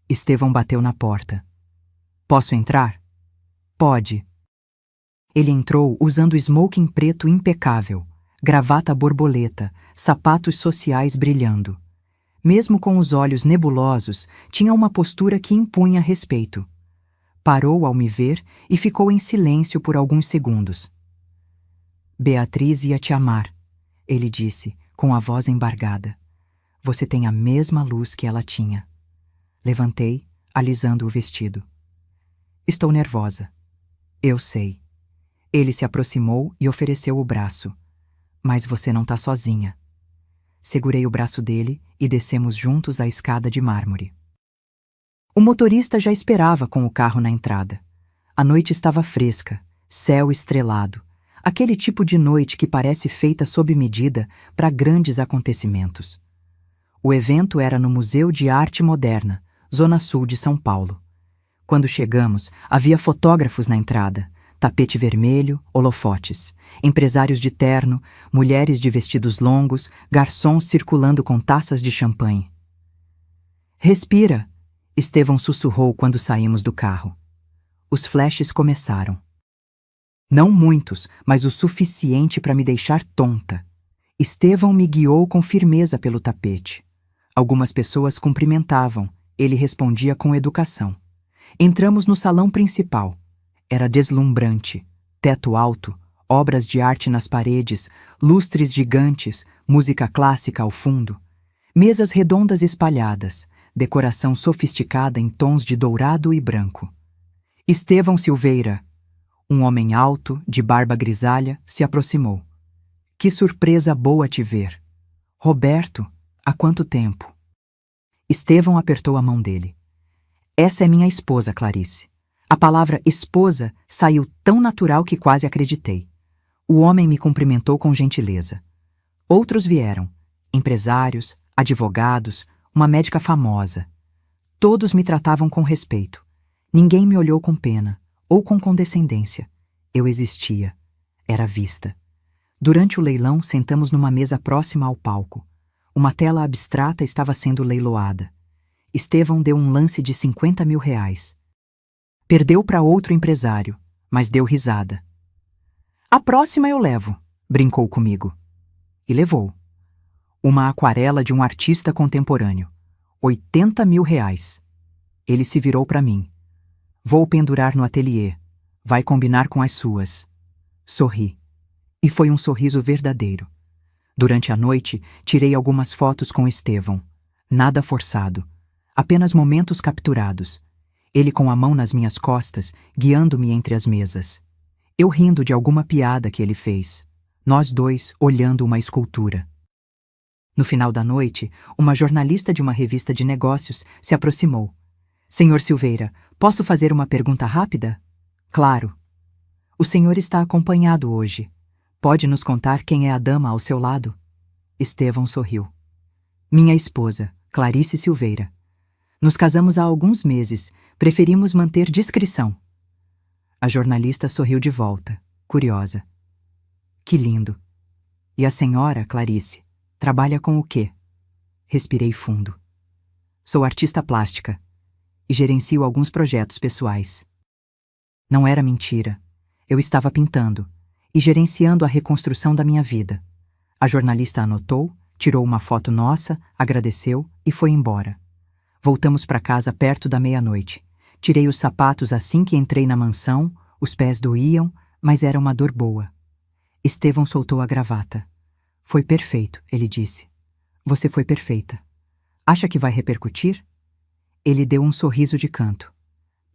Estevão bateu na porta. Posso entrar? Pode. Ele entrou usando smoking preto impecável, gravata borboleta, sapatos sociais brilhando. Mesmo com os olhos nebulosos, tinha uma postura que impunha respeito. Parou ao me ver e ficou em silêncio por alguns segundos. Beatriz ia te amar, ele disse, com a voz embargada. Você tem a mesma luz que ela tinha. Levantei, alisando o vestido. Estou nervosa. Eu sei. Ele se aproximou e ofereceu o braço. Mas você não tá sozinha. Segurei o braço dele e descemos juntos a escada de mármore. O motorista já esperava com o carro na entrada. A noite estava fresca, céu estrelado. Aquele tipo de noite que parece feita sob medida para grandes acontecimentos. O evento era no Museu de Arte Moderna, Zona Sul de São Paulo. Quando chegamos, havia fotógrafos na entrada, tapete vermelho, holofotes, empresários de terno, mulheres de vestidos longos, garçons circulando com taças de champanhe. Respira, Estevão sussurrou quando saímos do carro. Os flashes começaram. Não muitos, mas o suficiente para me deixar tonta. Estevão me guiou com firmeza pelo tapete. Algumas pessoas cumprimentavam, ele respondia com educação. Entramos no salão principal. Era deslumbrante. Teto alto, obras de arte nas paredes, lustres gigantes, música clássica ao fundo. Mesas redondas espalhadas, decoração sofisticada em tons de dourado e branco. Estevão Silveira, um homem alto, de barba grisalha, se aproximou. Que surpresa boa te ver. Roberto, há quanto tempo? Estevão apertou a mão dele. Essa é minha esposa, Clarice. A palavra esposa saiu tão natural que quase acreditei. O homem me cumprimentou com gentileza. Outros vieram, empresários, advogados, uma médica famosa. Todos me tratavam com respeito. Ninguém me olhou com pena ou com condescendência. Eu existia. Era vista. Durante o leilão, sentamos numa mesa próxima ao palco. Uma tela abstrata estava sendo leiloada. Estevão deu um lance de R$50 mil. Perdeu para outro empresário, mas deu risada. A próxima eu levo, brincou comigo. E levou. Uma aquarela de um artista contemporâneo. R$80 mil. Ele se virou para mim. Vou pendurar no ateliê. Vai combinar com as suas. Sorri. E foi um sorriso verdadeiro. Durante a noite, tirei algumas fotos com Estevão. Nada forçado. Apenas momentos capturados. Ele com a mão nas minhas costas, guiando-me entre as mesas. Eu rindo de alguma piada que ele fez. Nós dois olhando uma escultura. No final da noite, uma jornalista de uma revista de negócios se aproximou. Senhor Silveira, posso fazer uma pergunta rápida? Claro. O senhor está acompanhado hoje. Pode nos contar quem é a dama ao seu lado? Estevão sorriu. Minha esposa, Clarice Silveira. Nos casamos há alguns meses. Preferimos manter discrição. A jornalista sorriu de volta, curiosa. Que lindo. E a senhora, Clarice, trabalha com o quê? Respirei fundo. Sou artista plástica e gerencio alguns projetos pessoais. Não era mentira. Eu estava pintando e gerenciando a reconstrução da minha vida. A jornalista anotou, tirou uma foto nossa, agradeceu e foi embora. Voltamos para casa perto da meia-noite. Tirei os sapatos assim que entrei na mansão, os pés doíam, mas era uma dor boa. Estevão soltou a gravata. Foi perfeito, ele disse. Você foi perfeita. Acha que vai repercutir? Ele deu um sorriso de canto.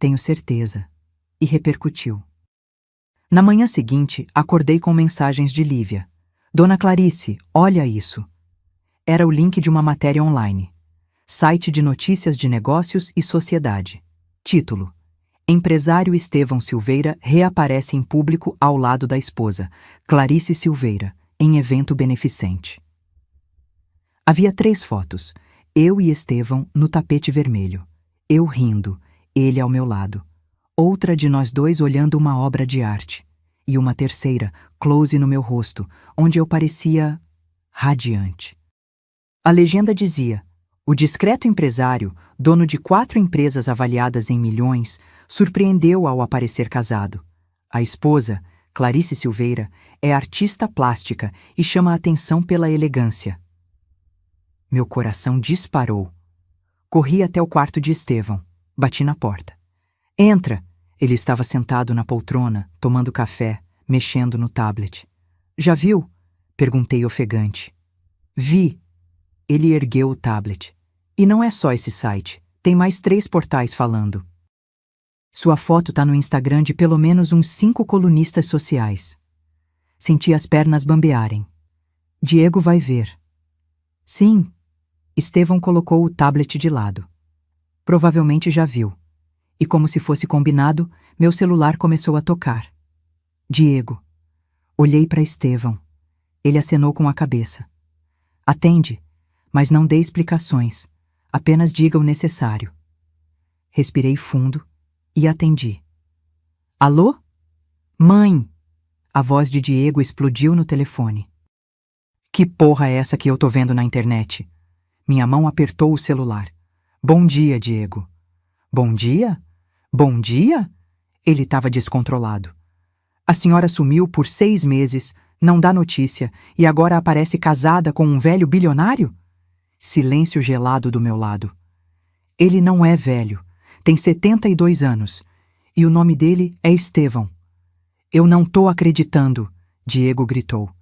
Tenho certeza. E repercutiu. Na manhã seguinte, acordei com mensagens de Lívia. Dona Clarice, olha isso. Era o link de uma matéria online. Site de notícias de negócios e sociedade. Título: Empresário Estevão Silveira reaparece em público ao lado da esposa, Clarice Silveira, em evento beneficente. Havia 3 fotos. Eu e Estevão no tapete vermelho. Eu rindo, ele ao meu lado. Outra de nós dois olhando uma obra de arte. E uma terceira, close no meu rosto, onde eu parecia radiante. A legenda dizia: o discreto empresário, dono de 4 empresas avaliadas em milhões, surpreendeu ao aparecer casado. A esposa, Clarice Silveira, é artista plástica e chama a atenção pela elegância. Meu coração disparou. Corri até o quarto de Estevão. Bati na porta. Entra! Ele estava sentado na poltrona, tomando café, mexendo no tablet. Já viu? Perguntei ofegante. Vi. Ele ergueu o tablet. E não é só esse site. Tem mais 3 portais falando. Sua foto tá no Instagram de pelo menos uns 5 colunistas sociais. Senti as pernas bambearem. Diego vai ver. Sim. Estevão colocou o tablet de lado. Provavelmente já viu. E como se fosse combinado, meu celular começou a tocar. Diego. Olhei para Estevão. Ele acenou com a cabeça. Atende, mas não dê explicações. Apenas diga o necessário. Respirei fundo e atendi. Alô? Mãe! A voz de Diego explodiu no telefone. Que porra é essa que eu tô vendo na internet? Minha mão apertou o celular. Bom dia, Diego. Bom dia? Bom dia? Ele estava descontrolado. A senhora sumiu por 6 meses, não dá notícia e agora aparece casada com um velho bilionário? Silêncio gelado do meu lado. Ele não é velho, tem 72 anos e o nome dele é Estevão. Eu não tô acreditando, Diego gritou.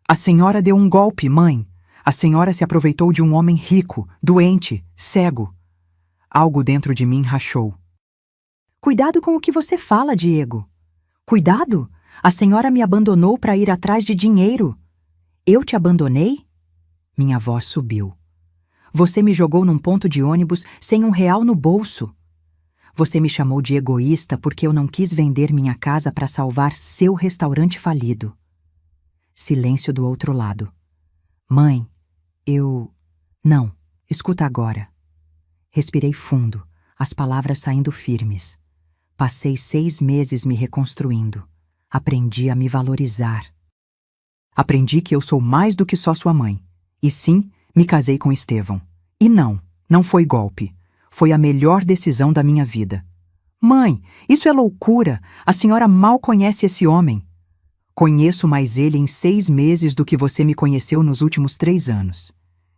A senhora deu um golpe, mãe. A senhora se aproveitou de um homem rico, doente, cego. Algo dentro de mim rachou. Cuidado com o que você fala, Diego. Cuidado? A senhora me abandonou para ir atrás de dinheiro. Eu te abandonei? Minha voz subiu. Você me jogou num ponto de ônibus sem R$1 no bolso. Você me chamou de egoísta porque eu não quis vender minha casa para salvar seu restaurante falido. Silêncio do outro lado. Mãe, Não, escuta agora. Respirei fundo, as palavras saindo firmes. Passei 6 meses me reconstruindo. Aprendi a me valorizar. Aprendi que eu sou mais do que só sua mãe. E sim, me casei com Estevão. E não foi golpe. Foi a melhor decisão da minha vida. Mãe, isso é loucura. A senhora mal conhece esse homem. Conheço mais ele em 6 meses do que você me conheceu nos últimos 3 anos.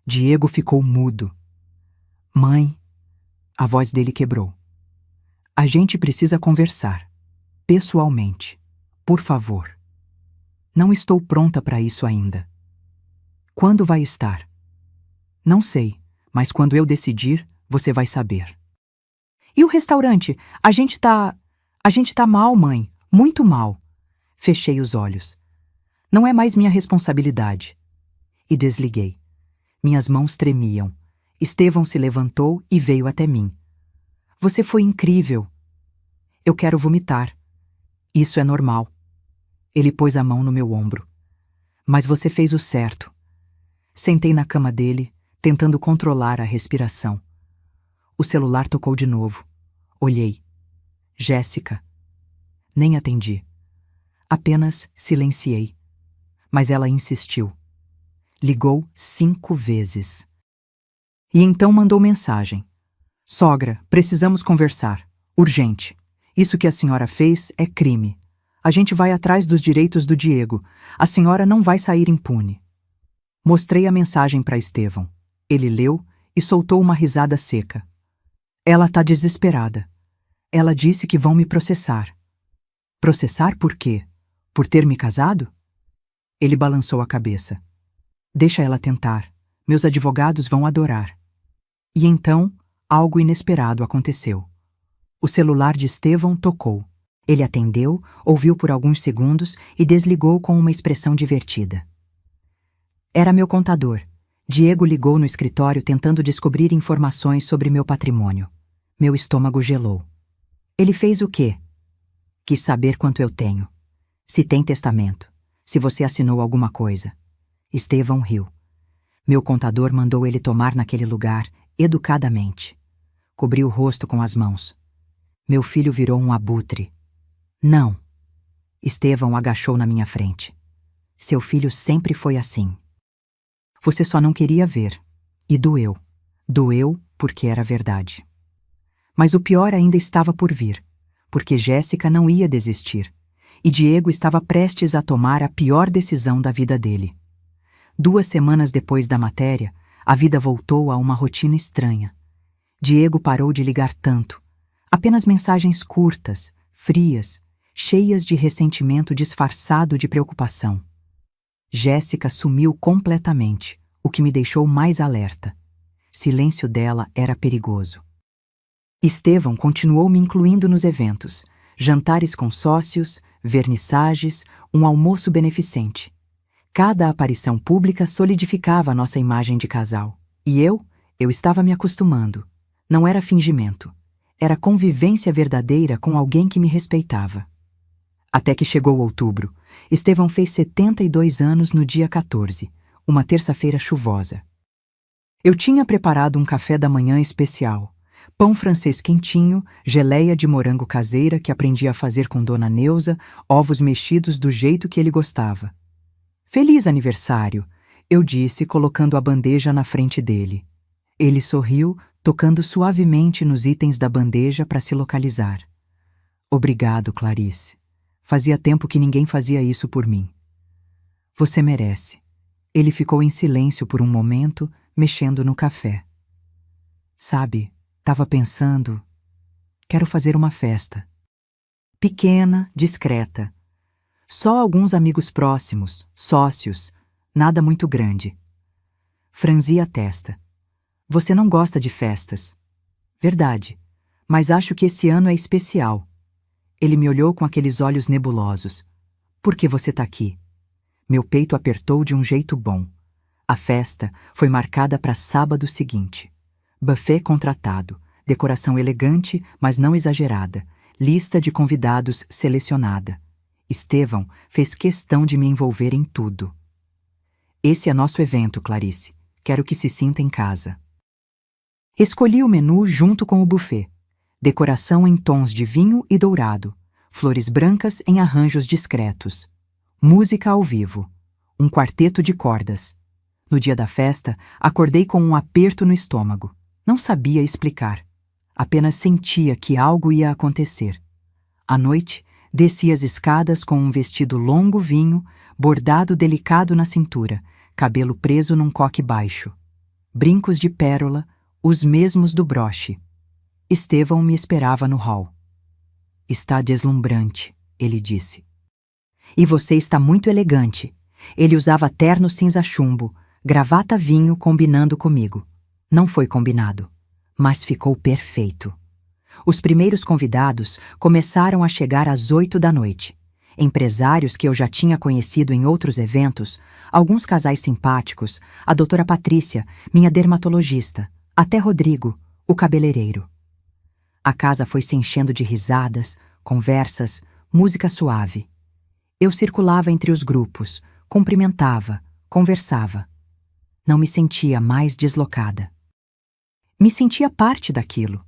Diego ficou mudo. Mãe, a voz dele quebrou. A gente precisa conversar. Pessoalmente. Por favor. Não estou pronta para isso ainda. Quando vai estar? Não sei, mas quando eu decidir, você vai saber. E o restaurante? A gente tá mal, mãe. Muito mal. Fechei os olhos. Não é mais minha responsabilidade. E desliguei. Minhas mãos tremiam. Estevão se levantou e veio até mim. Você foi incrível. Eu quero vomitar. Isso é normal. Ele pôs a mão no meu ombro. Mas você fez o certo. Sentei na cama dele, tentando controlar a respiração. O celular tocou de novo. Olhei. Jéssica. Nem atendi. Apenas silenciei. Mas ela insistiu. Ligou 5 vezes. E então mandou mensagem. Sogra, precisamos conversar. Urgente. Isso que a senhora fez é crime. A gente vai atrás dos direitos do Diego. A senhora não vai sair impune. Mostrei a mensagem para Estevão. Ele leu e soltou uma risada seca. Ela tá desesperada. Ela disse que vão me processar. Processar por quê? Por ter me casado? Ele balançou a cabeça. Deixa ela tentar. Meus advogados vão adorar. E então, algo inesperado aconteceu. O celular de Estevão tocou. Ele atendeu, ouviu por alguns segundos e desligou com uma expressão divertida. Era meu contador. Diego ligou no escritório tentando descobrir informações sobre meu patrimônio. Meu estômago gelou. Ele fez o quê? Quis saber quanto eu tenho. Se tem testamento. Se você assinou alguma coisa. Estevão riu. Meu contador mandou ele tomar naquele lugar, educadamente. Cobriu o rosto com as mãos. Meu filho virou um abutre. Não. Estevão agachou na minha frente. Seu filho sempre foi assim. Você só não queria ver. E doeu. Doeu porque era verdade. Mas o pior ainda estava por vir, porque Jéssica não ia desistir, e Diego estava prestes a tomar a pior decisão da vida dele. 2 semanas depois da matéria, a vida voltou a uma rotina estranha. Diego parou de ligar tanto. Apenas mensagens curtas, frias, cheias de ressentimento disfarçado de preocupação. Jéssica sumiu completamente, o que me deixou mais alerta. Silêncio dela era perigoso. Estevão continuou me incluindo nos eventos, jantares com sócios, vernissagens, um almoço beneficente. Cada aparição pública solidificava nossa imagem de casal. E eu estava me acostumando. Não era fingimento. Era convivência verdadeira com alguém que me respeitava. Até que chegou outubro. Estevão fez 72 anos no dia 14, uma terça-feira chuvosa. Eu tinha preparado um café da manhã especial. Pão francês quentinho, geleia de morango caseira que aprendi a fazer com Dona Neuza, ovos mexidos do jeito que ele gostava. Feliz aniversário, eu disse, colocando a bandeja na frente dele. Ele sorriu, tocando suavemente nos itens da bandeja para se localizar. Obrigado, Clarice. Fazia tempo que ninguém fazia isso por mim. Você merece. Ele ficou em silêncio por um momento, mexendo no café. Sabe, tava pensando... Quero fazer uma festa. Pequena, discreta. Só alguns amigos próximos, sócios, nada muito grande. Franzi a testa. Você não gosta de festas. Verdade, mas acho que esse ano é especial. Ele me olhou com aqueles olhos nebulosos. Por que você tá aqui? Meu peito apertou de um jeito bom. A festa foi marcada para sábado seguinte. Buffet contratado, decoração elegante, mas não exagerada, lista de convidados selecionada. Estevão fez questão de me envolver em tudo. Esse é nosso evento, Clarice. Quero que se sinta em casa. Escolhi o menu junto com o buffet. Decoração em tons de vinho e dourado, flores brancas em arranjos discretos. Música ao vivo. Um quarteto de cordas. No dia da festa, acordei com um aperto no estômago. Não sabia explicar. Apenas sentia que algo ia acontecer. À noite, desci as escadas com um vestido longo vinho, bordado delicado na cintura, cabelo preso num coque baixo. Brincos de pérola, os mesmos do broche. Estevão me esperava no hall. Está deslumbrante, ele disse. E você está muito elegante. Ele usava terno cinza chumbo, gravata vinho combinando comigo. Não foi combinado, mas ficou perfeito. Os primeiros convidados começaram a chegar às 8 da noite. Empresários que eu já tinha conhecido em outros eventos, alguns casais simpáticos, a doutora Patrícia, minha dermatologista, até Rodrigo, o cabeleireiro. A casa foi se enchendo de risadas, conversas, música suave. Eu circulava entre os grupos, cumprimentava, conversava. Não me sentia mais deslocada. Me sentia parte daquilo.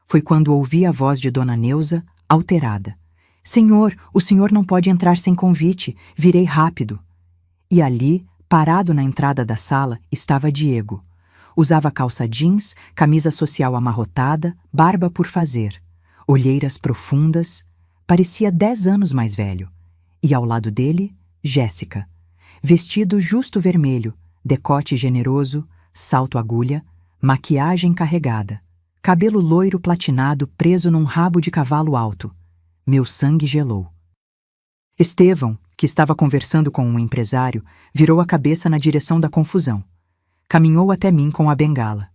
Foi quando ouvi a voz de Dona Neuza, alterada. Senhor, o senhor não pode entrar sem convite, virei rápido. E ali, parado na entrada da sala, estava Diego. Usava calça jeans, camisa social amarrotada, barba por fazer, olheiras profundas, parecia 10 anos mais velho. E ao lado dele, Jéssica. Vestido justo vermelho, decote generoso, salto agulha, maquiagem carregada, cabelo loiro platinado preso num rabo de cavalo alto. Meu sangue gelou. Estevão, que estava conversando com um empresário, virou a cabeça na direção da confusão. Caminhou até mim com a bengala.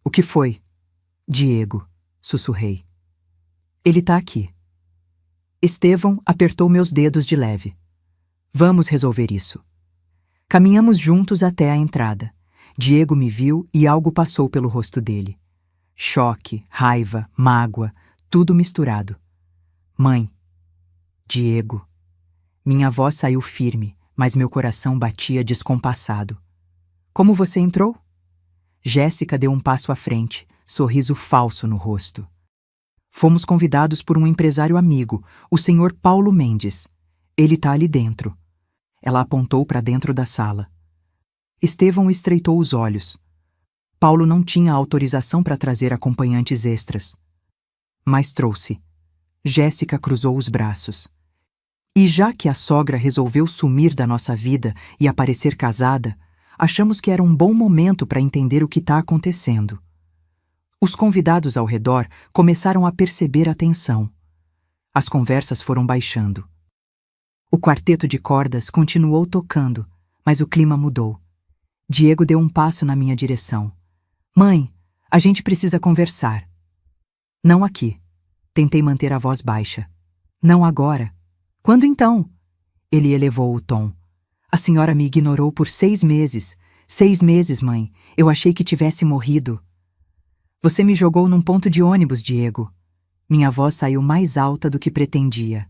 O que foi? Diego, sussurrei. Ele tá aqui. Estevão apertou meus dedos de leve. Vamos resolver isso. Caminhamos juntos até a entrada. Diego me viu e algo passou pelo rosto dele. Choque, raiva, mágoa, tudo misturado. Mãe. Diego. Minha voz saiu firme, mas meu coração batia descompassado. Como você entrou? Jéssica deu um passo à frente, sorriso falso no rosto. Fomos convidados por um empresário amigo, o senhor Paulo Mendes. Ele tá ali dentro. Ela apontou para dentro da sala. Estevão estreitou os olhos. Paulo não tinha autorização para trazer acompanhantes extras. Mas trouxe. Jéssica cruzou os braços. E já que a sogra resolveu sumir da nossa vida e aparecer casada, achamos que era um bom momento para entender o que está acontecendo. Os convidados ao redor começaram a perceber a tensão. As conversas foram baixando. O quarteto de cordas continuou tocando, mas o clima mudou. Diego deu um passo na minha direção. Mãe, a gente precisa conversar. Não aqui. Tentei manter a voz baixa. Não agora. Quando então? Ele elevou o tom. A senhora me ignorou por 6 meses. 6 meses, mãe. Eu achei que tivesse morrido. Você me jogou num ponto de ônibus, Diego. Minha voz saiu mais alta do que pretendia.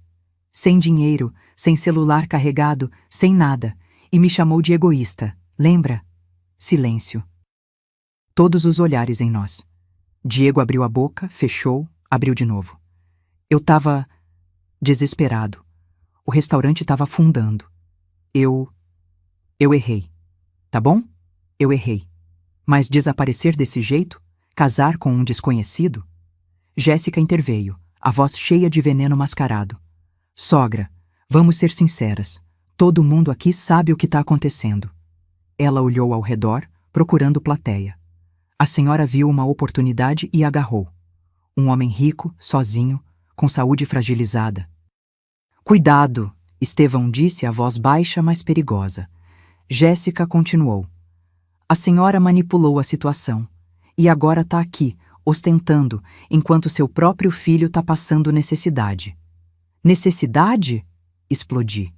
Sem dinheiro, sem celular carregado, sem nada. E me chamou de egoísta. Lembra? Silêncio. Todos os olhares em nós. Diego abriu a boca, fechou, abriu de novo. Eu tava desesperado. O restaurante estava afundando. Eu errei. Tá bom? Eu errei. Mas desaparecer desse jeito? Casar com um desconhecido? Jéssica interveio, a voz cheia de veneno mascarado. Sogra, vamos ser sinceras. Todo mundo aqui sabe o que está acontecendo. Ela olhou ao redor, procurando plateia. A senhora viu uma oportunidade e agarrou. Um homem rico, sozinho, com saúde fragilizada. Cuidado, Estevão disse a voz baixa, mas perigosa. Jéssica continuou. A senhora manipulou a situação. E agora está aqui, ostentando, enquanto seu próprio filho está passando necessidade. Necessidade? Explodi.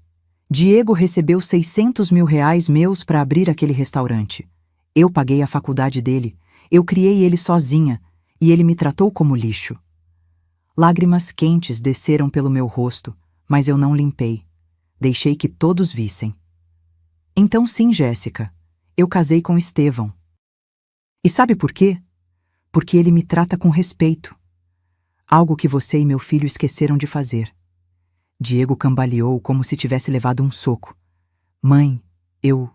Diego recebeu 600 mil reais meus para abrir aquele restaurante. Eu paguei a faculdade dele. Eu criei ele sozinha. E ele me tratou como lixo. Lágrimas quentes desceram pelo meu rosto, mas eu não limpei. Deixei que todos vissem. Então sim, Jéssica, eu casei com Estevão. E sabe por quê? Porque ele me trata com respeito. Algo que você e meu filho esqueceram de fazer. Diego cambaleou como se tivesse levado um soco. Mãe, eu...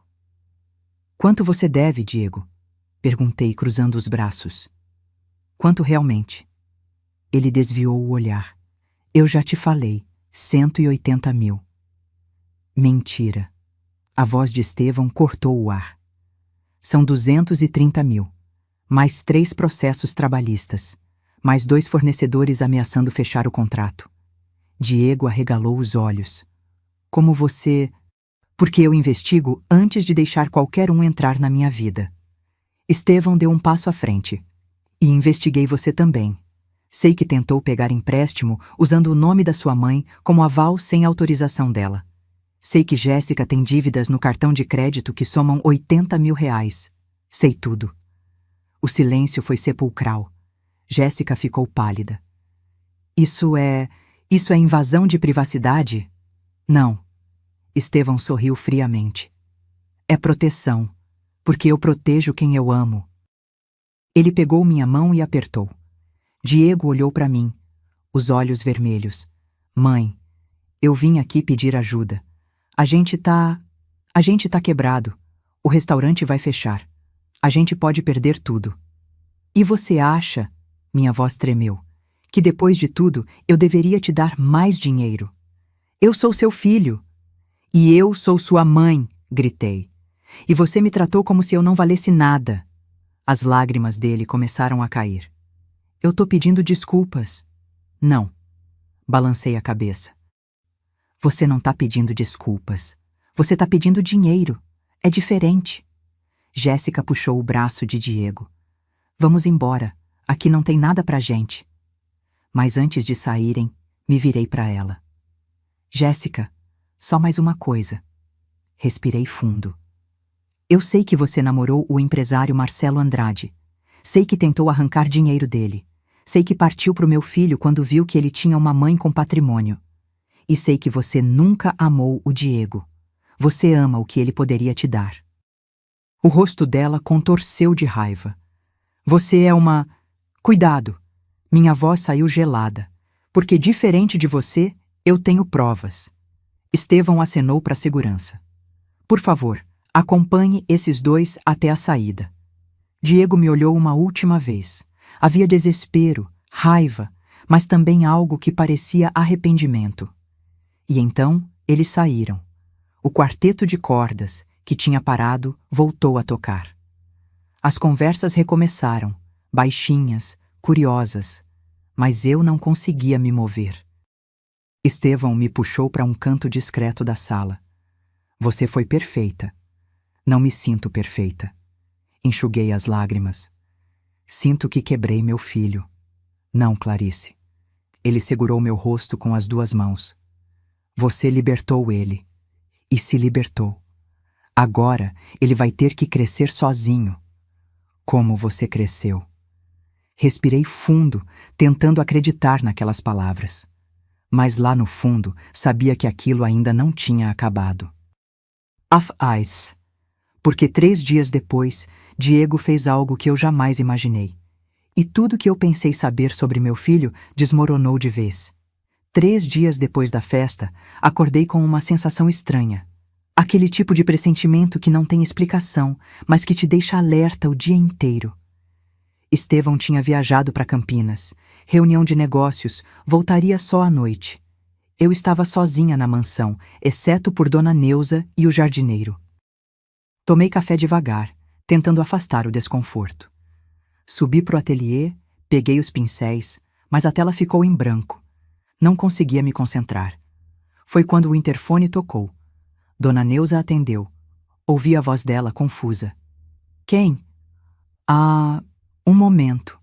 Quanto você deve, Diego? Perguntei, cruzando os braços. Quanto realmente? Ele desviou o olhar. Eu já te falei, 180 mil. Mentira. A voz de Estevão cortou o ar. São 230 mil. Mais 3 processos trabalhistas. Mais 2 fornecedores ameaçando fechar o contrato. Diego arregalou os olhos. Como você... Porque eu investigo antes de deixar qualquer um entrar na minha vida. Estevão deu um passo à frente. E investiguei você também. Sei que tentou pegar empréstimo usando o nome da sua mãe como aval sem autorização dela. Sei que Jéssica tem dívidas no cartão de crédito que somam 80 mil reais. Sei tudo. O silêncio foi sepulcral. Jéssica ficou pálida. Isso é invasão de privacidade? Não, Estevão sorriu friamente. É proteção, porque eu protejo quem eu amo. Ele pegou minha mão e apertou. Diego olhou para mim, os olhos vermelhos. Mãe, eu vim aqui pedir ajuda. A gente tá quebrado. O restaurante vai fechar. A gente pode perder tudo. E você acha, minha voz tremeu, que depois de tudo eu deveria te dar mais dinheiro? Eu sou seu filho. E eu sou sua mãe, gritei. E você me tratou como se eu não valesse nada. As lágrimas dele começaram a cair. Eu tô pedindo desculpas. Não. Balancei a cabeça. Você não tá pedindo desculpas. Você tá pedindo dinheiro. É diferente. Jéssica puxou o braço de Diego. Vamos embora. Aqui não tem nada pra gente. Mas antes de saírem, me virei pra ela. Jéssica, só mais uma coisa. Respirei fundo. Eu sei que você namorou o empresário Marcelo Andrade. Sei que tentou arrancar dinheiro dele. Sei que partiu pro meu filho quando viu que ele tinha uma mãe com patrimônio. E sei que você nunca amou o Diego. Você ama o que ele poderia te dar. O rosto dela contorceu de raiva. Você é uma... Cuidado! Minha voz saiu gelada. Porque diferente de você, eu tenho provas. Estevão acenou para a segurança. Por favor, acompanhe esses dois até a saída. Diego me olhou uma última vez. Havia desespero, raiva, mas também algo que parecia arrependimento. E então eles saíram. O quarteto de cordas, que tinha parado, voltou a tocar. As conversas recomeçaram, baixinhas, curiosas, mas eu não conseguia me mover. Estevão me puxou para um canto discreto da sala. Você foi perfeita. Não me sinto perfeita. Enxuguei as lágrimas. Sinto que quebrei meu filho. Não, Clarice. Ele segurou meu rosto com as duas mãos. Você libertou ele. E se libertou. Agora ele vai ter que crescer sozinho. Como você cresceu. Respirei fundo, tentando acreditar naquelas palavras. Mas lá no fundo, sabia que aquilo ainda não tinha acabado. Of Ice. Porque 3 dias depois, Diego fez algo que eu jamais imaginei. E tudo que eu pensei saber sobre meu filho desmoronou de vez. 3 dias depois da festa, acordei com uma sensação estranha. Aquele tipo de pressentimento que não tem explicação, mas que te deixa alerta o dia inteiro. Estevão tinha viajado para Campinas. Reunião de negócios, voltaria só à noite. Eu estava sozinha na mansão, exceto por Dona Neuza e o jardineiro. Tomei café devagar, tentando afastar o desconforto. Subi pro ateliê, peguei os pincéis, mas a tela ficou em branco. Não conseguia me concentrar. Foi quando o interfone tocou. Dona Neuza atendeu. Ouvi a voz dela confusa. Quem? Ah, um momento.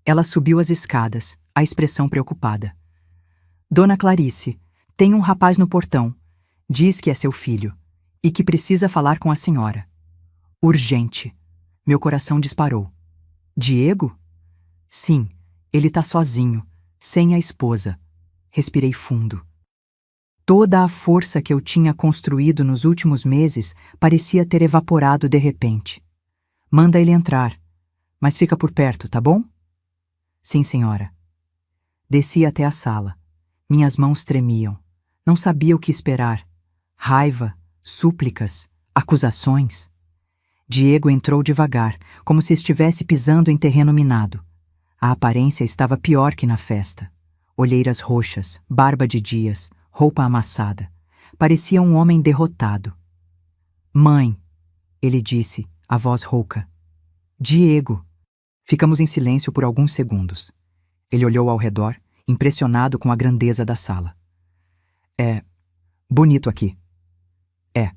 Ela subiu as escadas, a expressão preocupada. Dona Clarice, tem um rapaz no portão. Diz que é seu filho e que precisa falar com a senhora. Urgente. Meu coração disparou. Diego? Sim, ele tá sozinho, sem a esposa. Respirei fundo. Toda a força que eu tinha construído nos últimos meses parecia ter evaporado de repente. Manda ele entrar, mas fica por perto, tá bom? Sim, senhora. Desci até a sala. Minhas mãos tremiam. Não sabia o que esperar. Raiva, súplicas, acusações. Diego entrou devagar, como se estivesse pisando em terreno minado. A aparência estava pior que na festa. Olheiras roxas, barba de dias, roupa amassada. Parecia um homem derrotado. Mãe, ele disse, a voz rouca. Diego. Ficamos em silêncio por alguns segundos. Ele olhou ao redor, impressionado com a grandeza da sala. É bonito aqui. É.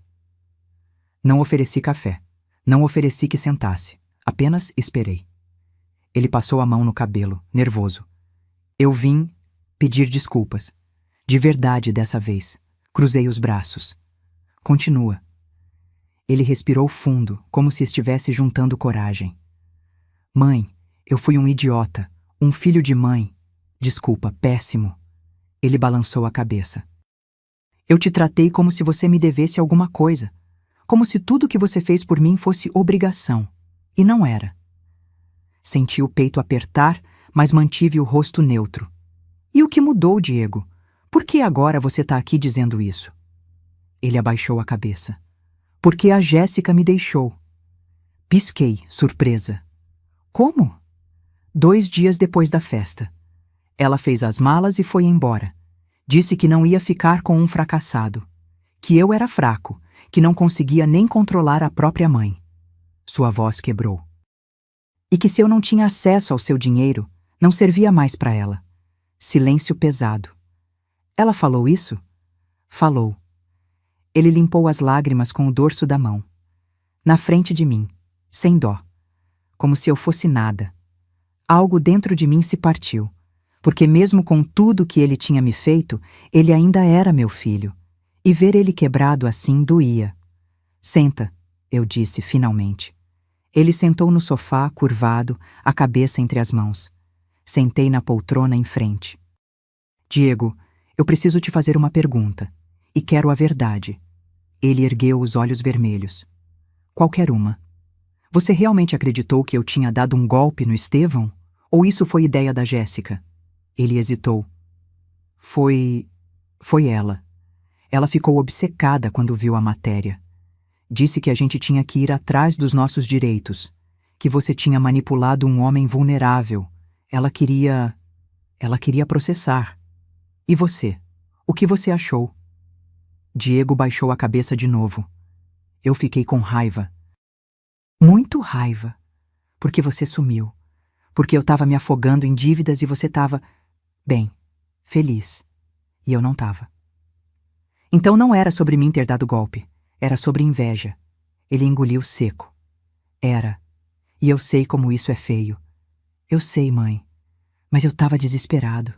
Não ofereci café. Não ofereci que sentasse. Apenas esperei. Ele passou a mão no cabelo, nervoso. Eu vim pedir desculpas. De verdade dessa vez. Cruzei os braços. Continua. Ele respirou fundo, como se estivesse juntando coragem. Mãe, eu fui um idiota. Um filho de mãe. Desculpa, péssimo. Ele balançou a cabeça. Eu te tratei como se você me devesse alguma coisa, como se tudo que você fez por mim fosse obrigação, e não era. Senti o peito apertar, mas mantive o rosto neutro. E o que mudou, Diego? Por que agora você está aqui dizendo isso? Ele abaixou a cabeça. Porque a Jéssica me deixou. Pisquei, surpresa. Como? 2 dias depois da festa. Ela fez as malas e foi embora. Disse que não ia ficar com um fracassado. Que eu era fraco, que não conseguia nem controlar a própria mãe. Sua voz quebrou. E que se eu não tinha acesso ao seu dinheiro, não servia mais para ela. Silêncio pesado. Ela falou isso? Falou. Ele limpou as lágrimas com o dorso da mão. Na frente de mim, sem dó. Como se eu fosse nada. Algo dentro de mim se partiu. Porque mesmo com tudo que ele tinha me feito, ele ainda era meu filho. E ver ele quebrado assim doía. Senta, eu disse finalmente. Ele sentou no sofá, curvado, a cabeça entre as mãos. Sentei na poltrona em frente. Diego, eu preciso te fazer uma pergunta. E quero a verdade. Ele ergueu os olhos vermelhos. Qualquer uma. Você realmente acreditou que eu tinha dado um golpe no Estevão? Ou isso foi ideia da Jéssica? Ele hesitou. Foi ela. Ela ficou obcecada quando viu a matéria. Disse que a gente tinha que ir atrás dos nossos direitos. Que você tinha manipulado um homem vulnerável. Ela queria processar. E você? O que você achou? Diego baixou a cabeça de novo. Eu fiquei com raiva. Muito raiva. Porque você sumiu. Porque eu estava me afogando em dívidas e você estava, bem, feliz. E eu não estava. Então não era sobre mim ter dado golpe. Era sobre inveja. Ele engoliu seco. Era. E eu sei como isso é feio. Eu sei, mãe. Mas eu estava desesperado.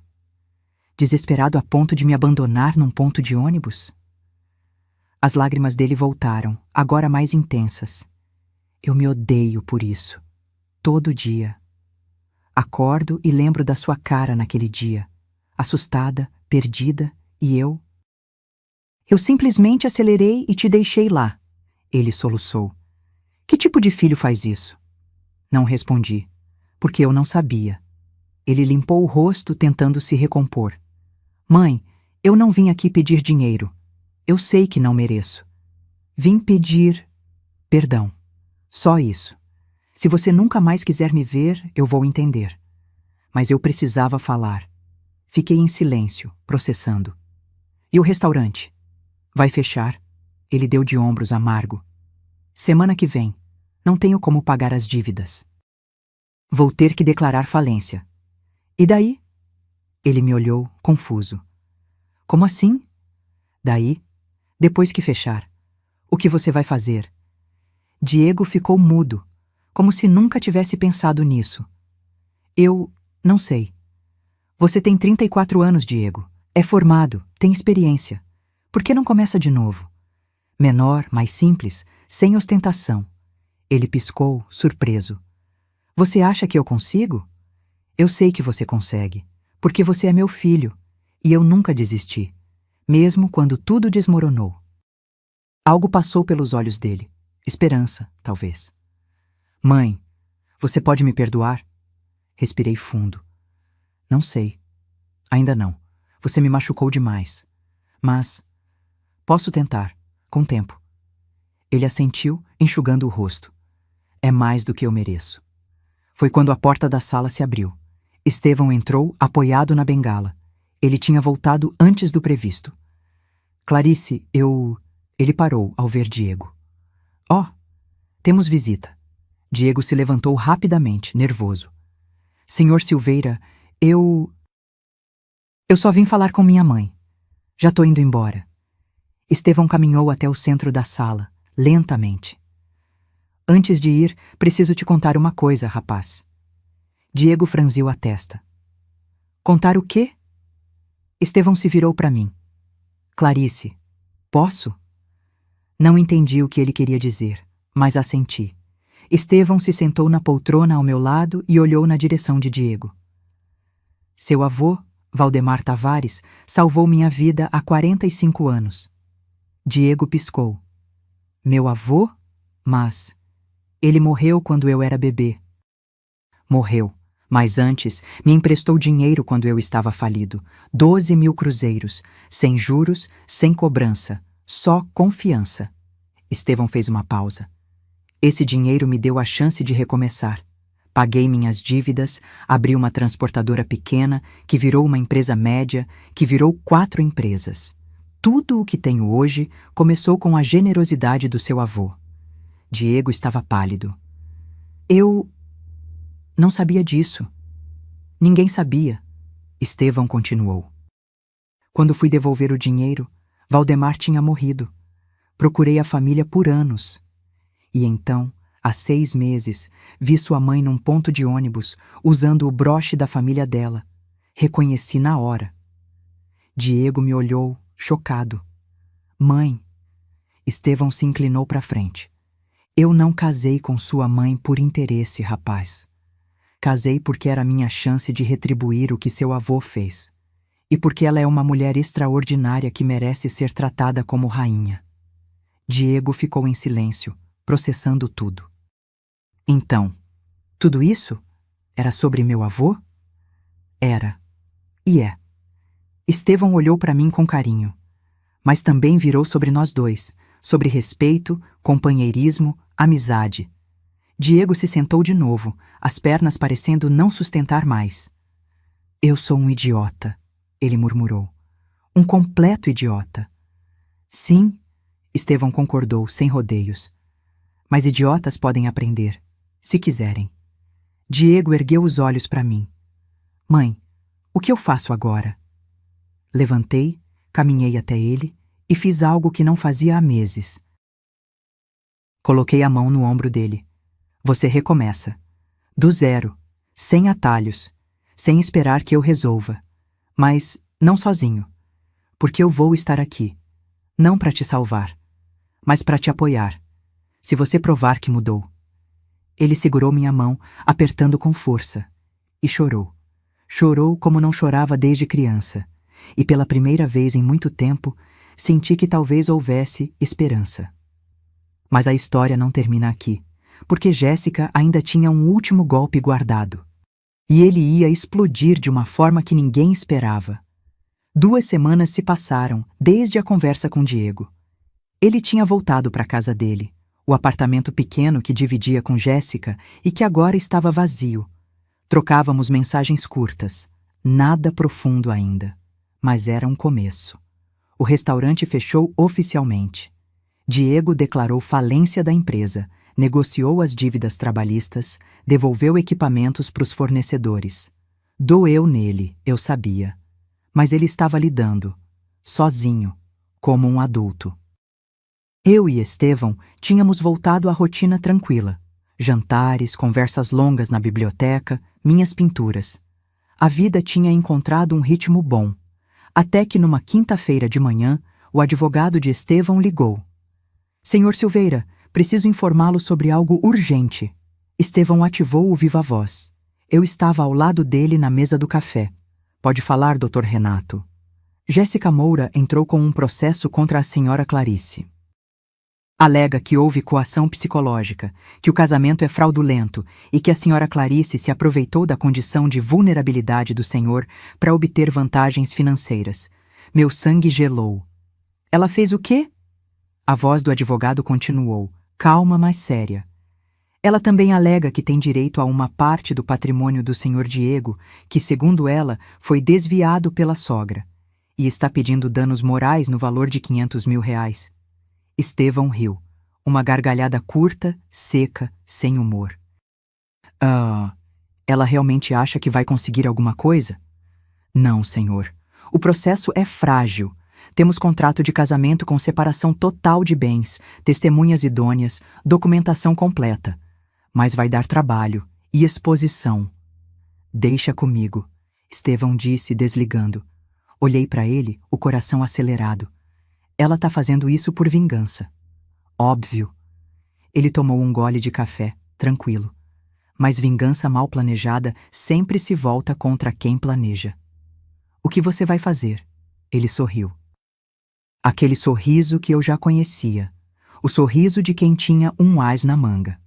Desesperado a ponto de me abandonar num ponto de ônibus? As lágrimas dele voltaram, agora mais intensas. Eu me odeio por isso. Todo dia. Acordo e lembro da sua cara naquele dia. Assustada, perdida, e eu... Eu simplesmente acelerei e te deixei lá. Ele soluçou. Que tipo de filho faz isso? Não respondi, porque eu não sabia. Ele limpou o rosto tentando se recompor. Mãe, eu não vim aqui pedir dinheiro. Eu sei que não mereço. Vim pedir perdão. Só isso. Se você nunca mais quiser me ver, eu vou entender. Mas eu precisava falar. Fiquei em silêncio, processando. E o restaurante? Vai fechar? Ele deu de ombros amargo. Semana que vem. Não tenho como pagar as dívidas. Vou ter que declarar falência. E daí? Ele me olhou, confuso. Como assim? Daí? Depois que fechar. O que você vai fazer? Diego ficou mudo, como se nunca tivesse pensado nisso. Eu não sei. Você tem 34 anos, Diego. É formado, tem experiência. Por que não começa de novo? Menor, mais simples, sem ostentação. Ele piscou, surpreso. Você acha que eu consigo? Eu sei que você consegue, porque você é meu filho, e eu nunca desisti, mesmo quando tudo desmoronou. Algo passou pelos olhos dele. Esperança, talvez. Mãe, você pode me perdoar? Respirei fundo. Não sei. Ainda não. Você me machucou demais. Mas posso tentar, com tempo. Ele assentiu, enxugando o rosto. É mais do que eu mereço. Foi quando a porta da sala se abriu. Estevão entrou, apoiado na bengala. Ele tinha voltado antes do previsto. Clarice, eu... Ele parou ao ver Diego. Oh, temos visita. Diego se levantou rapidamente, nervoso. Senhor Silveira, eu só vim falar com minha mãe. Já tô indo embora. Estevão caminhou até o centro da sala, lentamente. Antes de ir, preciso te contar uma coisa, rapaz. Diego franziu a testa. Contar o quê? Estevão se virou para mim. Clarice, posso? Não entendi o que ele queria dizer, mas assenti. Estevão se sentou na poltrona ao meu lado e olhou na direção de Diego. Seu avô Valdemar Tavares salvou minha vida há 45 anos. Diego piscou. Meu avô? Mas ele morreu quando eu era bebê. Morreu, mas antes me emprestou dinheiro quando eu estava falido. 12.000 cruzeiros, sem juros, sem cobrança, só confiança. Estevão fez uma pausa. Esse dinheiro me deu a chance de recomeçar. Paguei minhas dívidas, abri uma transportadora pequena, que virou uma empresa média, que virou 4 empresas. Tudo o que tenho hoje começou com a generosidade do seu avô. Diego estava pálido. Eu não sabia disso. Ninguém sabia. Estevão continuou. Quando fui devolver o dinheiro, Valdemar tinha morrido. Procurei a família por anos. E então, há 6 meses, vi sua mãe num ponto de ônibus, usando o broche da família dela. Reconheci na hora. Diego me olhou, chocado. Mãe. Estevão se inclinou para frente. Eu não casei com sua mãe por interesse, rapaz. Casei porque era minha chance de retribuir o que seu avô fez. E porque ela é uma mulher extraordinária que merece ser tratada como rainha. Diego ficou em silêncio, processando tudo. Então, tudo isso era sobre meu avô? Era. E é. Estevão olhou para mim com carinho. Mas também virou sobre nós dois, sobre respeito, companheirismo, amizade. Diego se sentou de novo, as pernas parecendo não sustentar mais. Eu sou um idiota, ele murmurou. Um completo idiota. Sim, Estevão concordou, sem rodeios. Mas idiotas podem aprender, se quiserem. Diego ergueu os olhos para mim. Mãe, o que eu faço agora? Levantei, caminhei até ele e fiz algo que não fazia há meses. Coloquei a mão no ombro dele. Você recomeça. Do zero, sem atalhos, sem esperar que eu resolva. Mas não sozinho. Porque eu vou estar aqui. Não para te salvar, mas para te apoiar. Se você provar que mudou. Ele segurou minha mão, apertando com força. E chorou. Chorou como não chorava desde criança. E pela primeira vez em muito tempo, senti que talvez houvesse esperança. Mas a história não termina aqui, porque Jéssica ainda tinha um último golpe guardado. E ele ia explodir de uma forma que ninguém esperava. 2 semanas se passaram desde a conversa com Diego. Ele tinha voltado para a casa dele, o apartamento pequeno que dividia com Jéssica e que agora estava vazio. Trocávamos mensagens curtas, nada profundo ainda, mas era um começo. O restaurante fechou oficialmente. Diego declarou falência da empresa, negociou as dívidas trabalhistas, devolveu equipamentos para os fornecedores. Doeu nele, eu sabia. Mas ele estava lidando, sozinho, como um adulto. Eu e Estevão tínhamos voltado à rotina tranquila. Jantares, conversas longas na biblioteca, minhas pinturas. A vida tinha encontrado um ritmo bom. Até que numa quinta-feira de manhã, o advogado de Estevão ligou. Senhor Silveira, preciso informá-lo sobre algo urgente. Estevão ativou o viva-voz. Eu estava ao lado dele na mesa do café. Pode falar, Dr. Renato. Jéssica Moura entrou com um processo contra a senhora Clarice. Alega que houve coação psicológica, que o casamento é fraudulento e que a senhora Clarice se aproveitou da condição de vulnerabilidade do senhor para obter vantagens financeiras. Meu sangue gelou. Ela fez o quê? A voz do advogado continuou, calma, mas séria. Ela também alega que tem direito a uma parte do patrimônio do senhor Diego, que, segundo ela, foi desviado pela sogra, e está pedindo danos morais no valor de R$ 500.000. Estevão riu, uma gargalhada curta, seca, sem humor. Ela realmente acha que vai conseguir alguma coisa? Não, senhor. O processo é frágil. Temos contrato de casamento com separação total de bens, testemunhas idôneas, documentação completa. Mas vai dar trabalho e exposição. Deixa comigo, Estevão disse, desligando. Olhei para ele, o coração acelerado. Ela tá fazendo isso por vingança. Óbvio. Ele tomou um gole de café, tranquilo. Mas vingança mal planejada sempre se volta contra quem planeja. O que você vai fazer? Ele sorriu. Aquele sorriso que eu já conhecia. O sorriso de quem tinha um as na manga.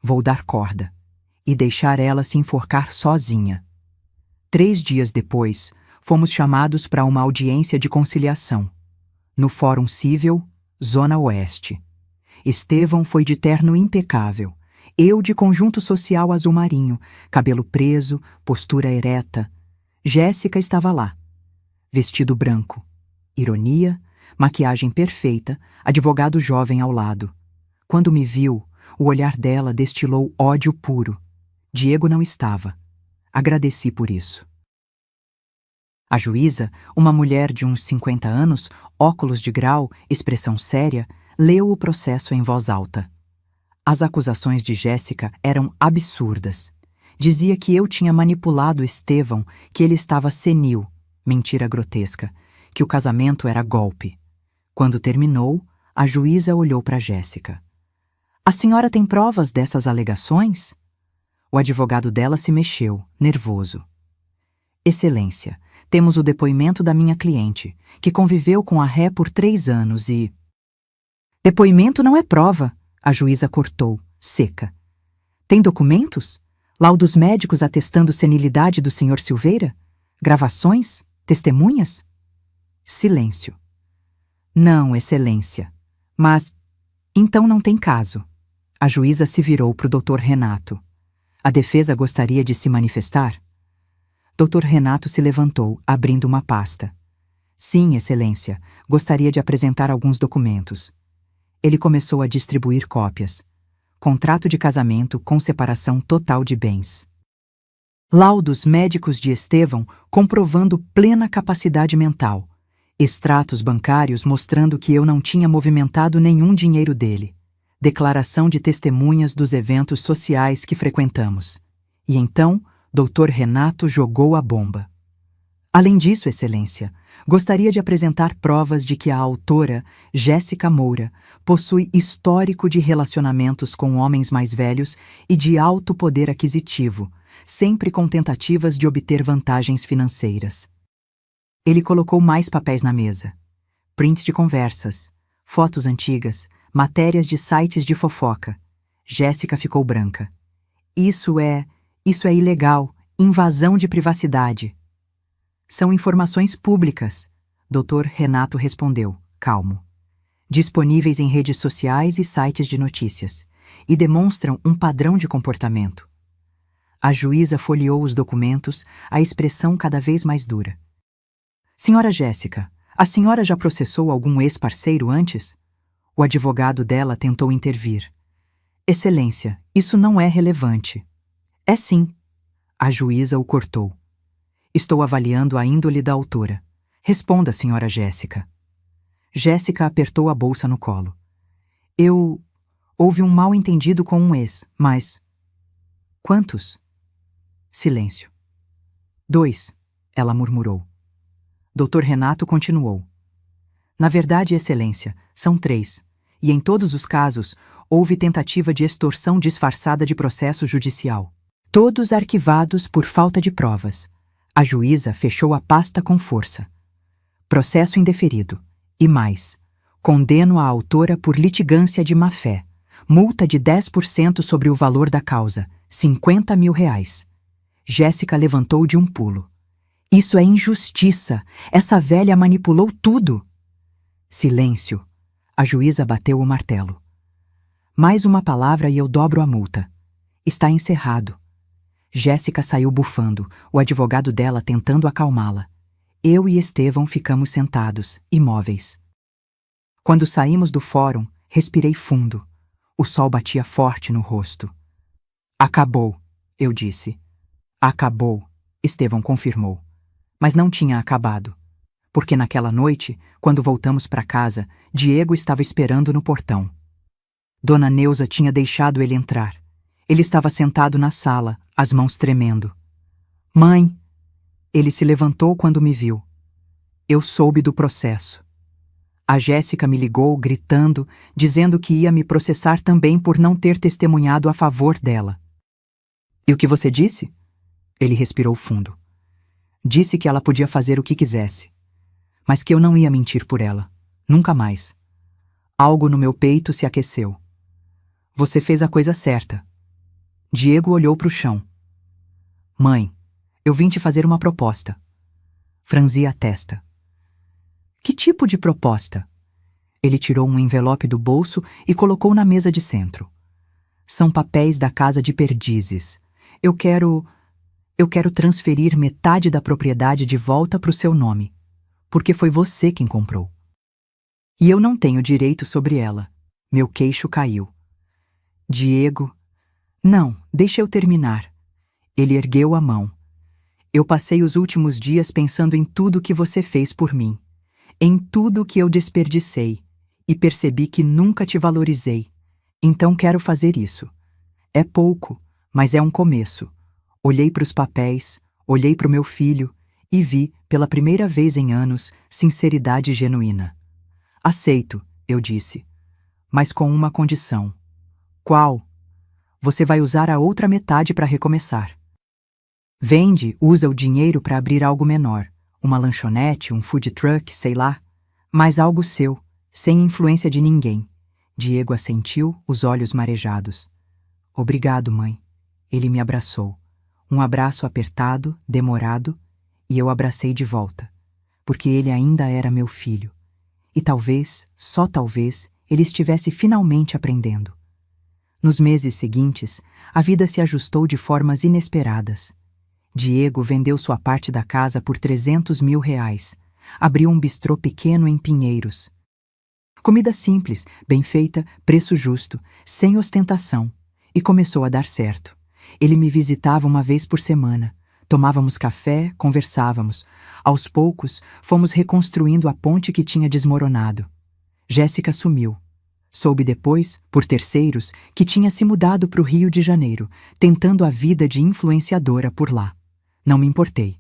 Vou dar corda e deixar ela se enforcar sozinha. 3 dias depois, fomos chamados para uma audiência de conciliação. No Fórum Cível, Zona Oeste. Estevão foi de terno impecável. Eu de conjunto social azul marinho, cabelo preso, postura ereta. Jéssica estava lá. Vestido branco. Ironia, maquiagem perfeita, advogado jovem ao lado. Quando me viu, o olhar dela destilou ódio puro. Diego não estava. Agradeci por isso. A juíza, uma mulher de uns 50 anos, óculos de grau, expressão séria, leu o processo em voz alta. As acusações de Jéssica eram absurdas. Dizia que eu tinha manipulado Estevão, que ele estava senil, mentira grotesca, que o casamento era golpe. Quando terminou, a juíza olhou para Jéssica. A senhora tem provas dessas alegações? O advogado dela se mexeu, nervoso. Excelência, temos o depoimento da minha cliente, que conviveu com a ré por 3 anos e... Depoimento não é prova, a juíza cortou, seca. Tem documentos? Laudos médicos atestando senilidade do Sr. Silveira? Gravações? Testemunhas? Silêncio. Não, excelência. Mas... Então não tem caso. A juíza se virou para o Dr. Renato. A defesa gostaria de se manifestar? Dr. Renato se levantou, abrindo uma pasta. Sim, excelência, gostaria de apresentar alguns documentos. Ele começou a distribuir cópias. Contrato de casamento com separação total de bens. Laudos médicos de Estevão comprovando plena capacidade mental. Extratos bancários mostrando que eu não tinha movimentado nenhum dinheiro dele. Declaração de testemunhas dos eventos sociais que frequentamos. E então, Dr. Renato jogou a bomba. Além disso, excelência, gostaria de apresentar provas de que a autora, Jéssica Moura, possui histórico de relacionamentos com homens mais velhos e de alto poder aquisitivo, sempre com tentativas de obter vantagens financeiras. Ele colocou mais papéis na mesa. Prints de conversas, fotos antigas, matérias de sites de fofoca. Jéssica ficou branca. Isso é ilegal, invasão de privacidade. São informações públicas, Dr. Renato respondeu, calmo. Disponíveis em redes sociais e sites de notícias, e demonstram um padrão de comportamento. A juíza folheou os documentos, a expressão cada vez mais dura. Senhora Jéssica, a senhora já processou algum ex-parceiro antes? O advogado dela tentou intervir. Excelência, isso não é relevante. É sim. A juíza o cortou. Estou avaliando a índole da autora. Responda, senhora Jéssica. Jéssica apertou a bolsa no colo. Houve um mal-entendido com um ex, mas... Quantos? Silêncio. 2, ela murmurou. Dr. Renato continuou. Na verdade, excelência, são 3, e em todos os casos, houve tentativa de extorsão disfarçada de processo judicial. Todos arquivados por falta de provas. A juíza fechou a pasta com força. Processo indeferido. E mais. Condeno a autora por litigância de má-fé. Multa de 10% sobre o valor da causa, R$50 mil. Jéssica levantou de um pulo. Isso é injustiça. Essa velha manipulou tudo. Silêncio. A juíza bateu o martelo. Mais uma palavra e eu dobro a multa. Está encerrado. Jéssica saiu bufando, o advogado dela tentando acalmá-la. Eu e Estevão ficamos sentados, imóveis. Quando saímos do fórum, respirei fundo. O sol batia forte no rosto. Acabou, eu disse. Acabou, Estevão confirmou. Mas não tinha acabado. Porque naquela noite, quando voltamos para casa, Diego estava esperando no portão. Dona Neuza tinha deixado ele entrar. Ele estava sentado na sala, as mãos tremendo. Mãe! Ele se levantou quando me viu. Eu soube do processo. A Jéssica me ligou, gritando, dizendo que ia me processar também por não ter testemunhado a favor dela. E o que você disse? Ele respirou fundo. Disse que ela podia fazer o que quisesse, mas que eu não ia mentir por ela. Nunca mais. Algo no meu peito se aqueceu. Você fez a coisa certa. Diego olhou para o chão. Mãe, eu vim te fazer uma proposta. Franzi a testa. Que tipo de proposta? Ele tirou um envelope do bolso e colocou na mesa de centro. São papéis da casa de Perdizes. Eu quero transferir metade da propriedade de volta para o seu nome, porque foi você quem comprou. E eu não tenho direito sobre ela. Meu queixo caiu. Diego... Não, deixa eu terminar. Ele ergueu a mão. Eu passei os últimos dias pensando em tudo que você fez por mim, em tudo que eu desperdicei, e percebi que nunca te valorizei. Então quero fazer isso. É pouco, mas é um começo. Olhei para os papéis, olhei para o meu filho e vi, pela primeira vez em anos, sinceridade genuína. Aceito, eu disse, mas com uma condição. Qual? Você vai usar a outra metade para recomeçar. Usa o dinheiro para abrir algo menor, uma lanchonete, um food truck, sei lá, mas algo seu, sem influência de ninguém. Diego assentiu, os olhos marejados. Obrigado, mãe. Ele me abraçou. Um abraço apertado, demorado, e eu abracei de volta, porque ele ainda era meu filho. E talvez, só talvez, ele estivesse finalmente aprendendo. Nos meses seguintes, a vida se ajustou de formas inesperadas. Diego vendeu sua parte da casa por R$300 mil. Abriu um bistrô pequeno em Pinheiros. Comida simples, bem feita, preço justo, sem ostentação. E começou a dar certo. Ele me visitava uma vez por semana. Tomávamos café, conversávamos. Aos poucos, fomos reconstruindo a ponte que tinha desmoronado. Jéssica sumiu. Soube depois, por terceiros, que tinha se mudado para o Rio de Janeiro, tentando a vida de influenciadora por lá. Não me importei.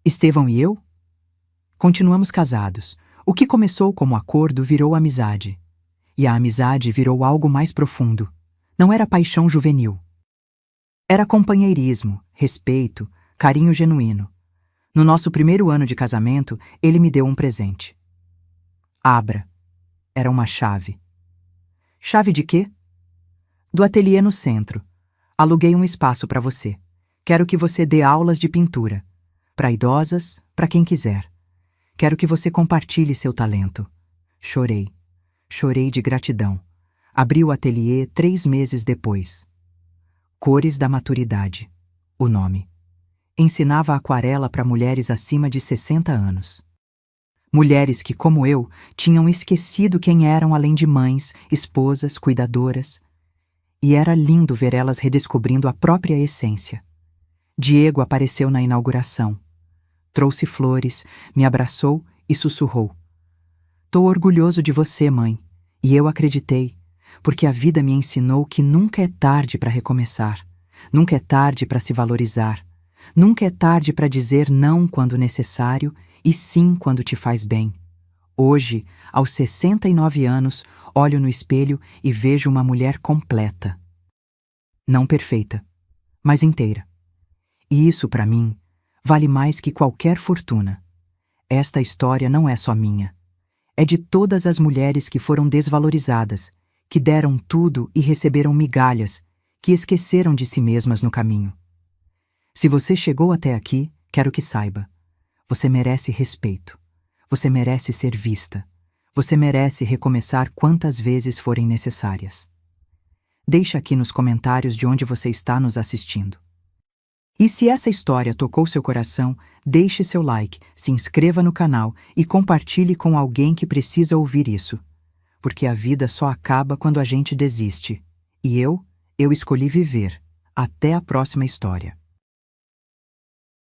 Estevão e eu? Continuamos casados. O que começou como acordo virou amizade. E a amizade virou algo mais profundo. Não era paixão juvenil. Era companheirismo, respeito, carinho genuíno. No nosso primeiro ano de casamento, ele me deu um presente. Abra. Era uma chave. Chave de quê? Do ateliê no centro. Aluguei um espaço para você. Quero que você dê aulas de pintura. Para idosas, para quem quiser. Quero que você compartilhe seu talento. Chorei. Chorei de gratidão. Abri o ateliê 3 meses depois. Cores da Maturidade. O nome. Ensinava aquarela para mulheres acima de 60 anos. Mulheres que, como eu, tinham esquecido quem eram além de mães, esposas, cuidadoras. E era lindo ver elas redescobrindo a própria essência. Diego apareceu na inauguração. Trouxe flores, me abraçou e sussurrou. Tô orgulhoso de você, mãe. E eu acreditei, porque a vida me ensinou que nunca é tarde para recomeçar. Nunca é tarde para se valorizar. Nunca é tarde para dizer não quando necessário e sim quando te faz bem. Hoje, aos 69 anos, olho no espelho e vejo uma mulher completa. Não perfeita, mas inteira. E isso, para mim, vale mais que qualquer fortuna. Esta história não é só minha. É de todas as mulheres que foram desvalorizadas, que deram tudo e receberam migalhas, que esqueceram de si mesmas no caminho. Se você chegou até aqui, quero que saiba. Você merece respeito. Você merece ser vista. Você merece recomeçar quantas vezes forem necessárias. Deixa aqui nos comentários de onde você está nos assistindo. E se essa história tocou seu coração, deixe seu like, se inscreva no canal e compartilhe com alguém que precisa ouvir isso. Porque a vida só acaba quando a gente desiste. E eu escolhi viver. Até a próxima história.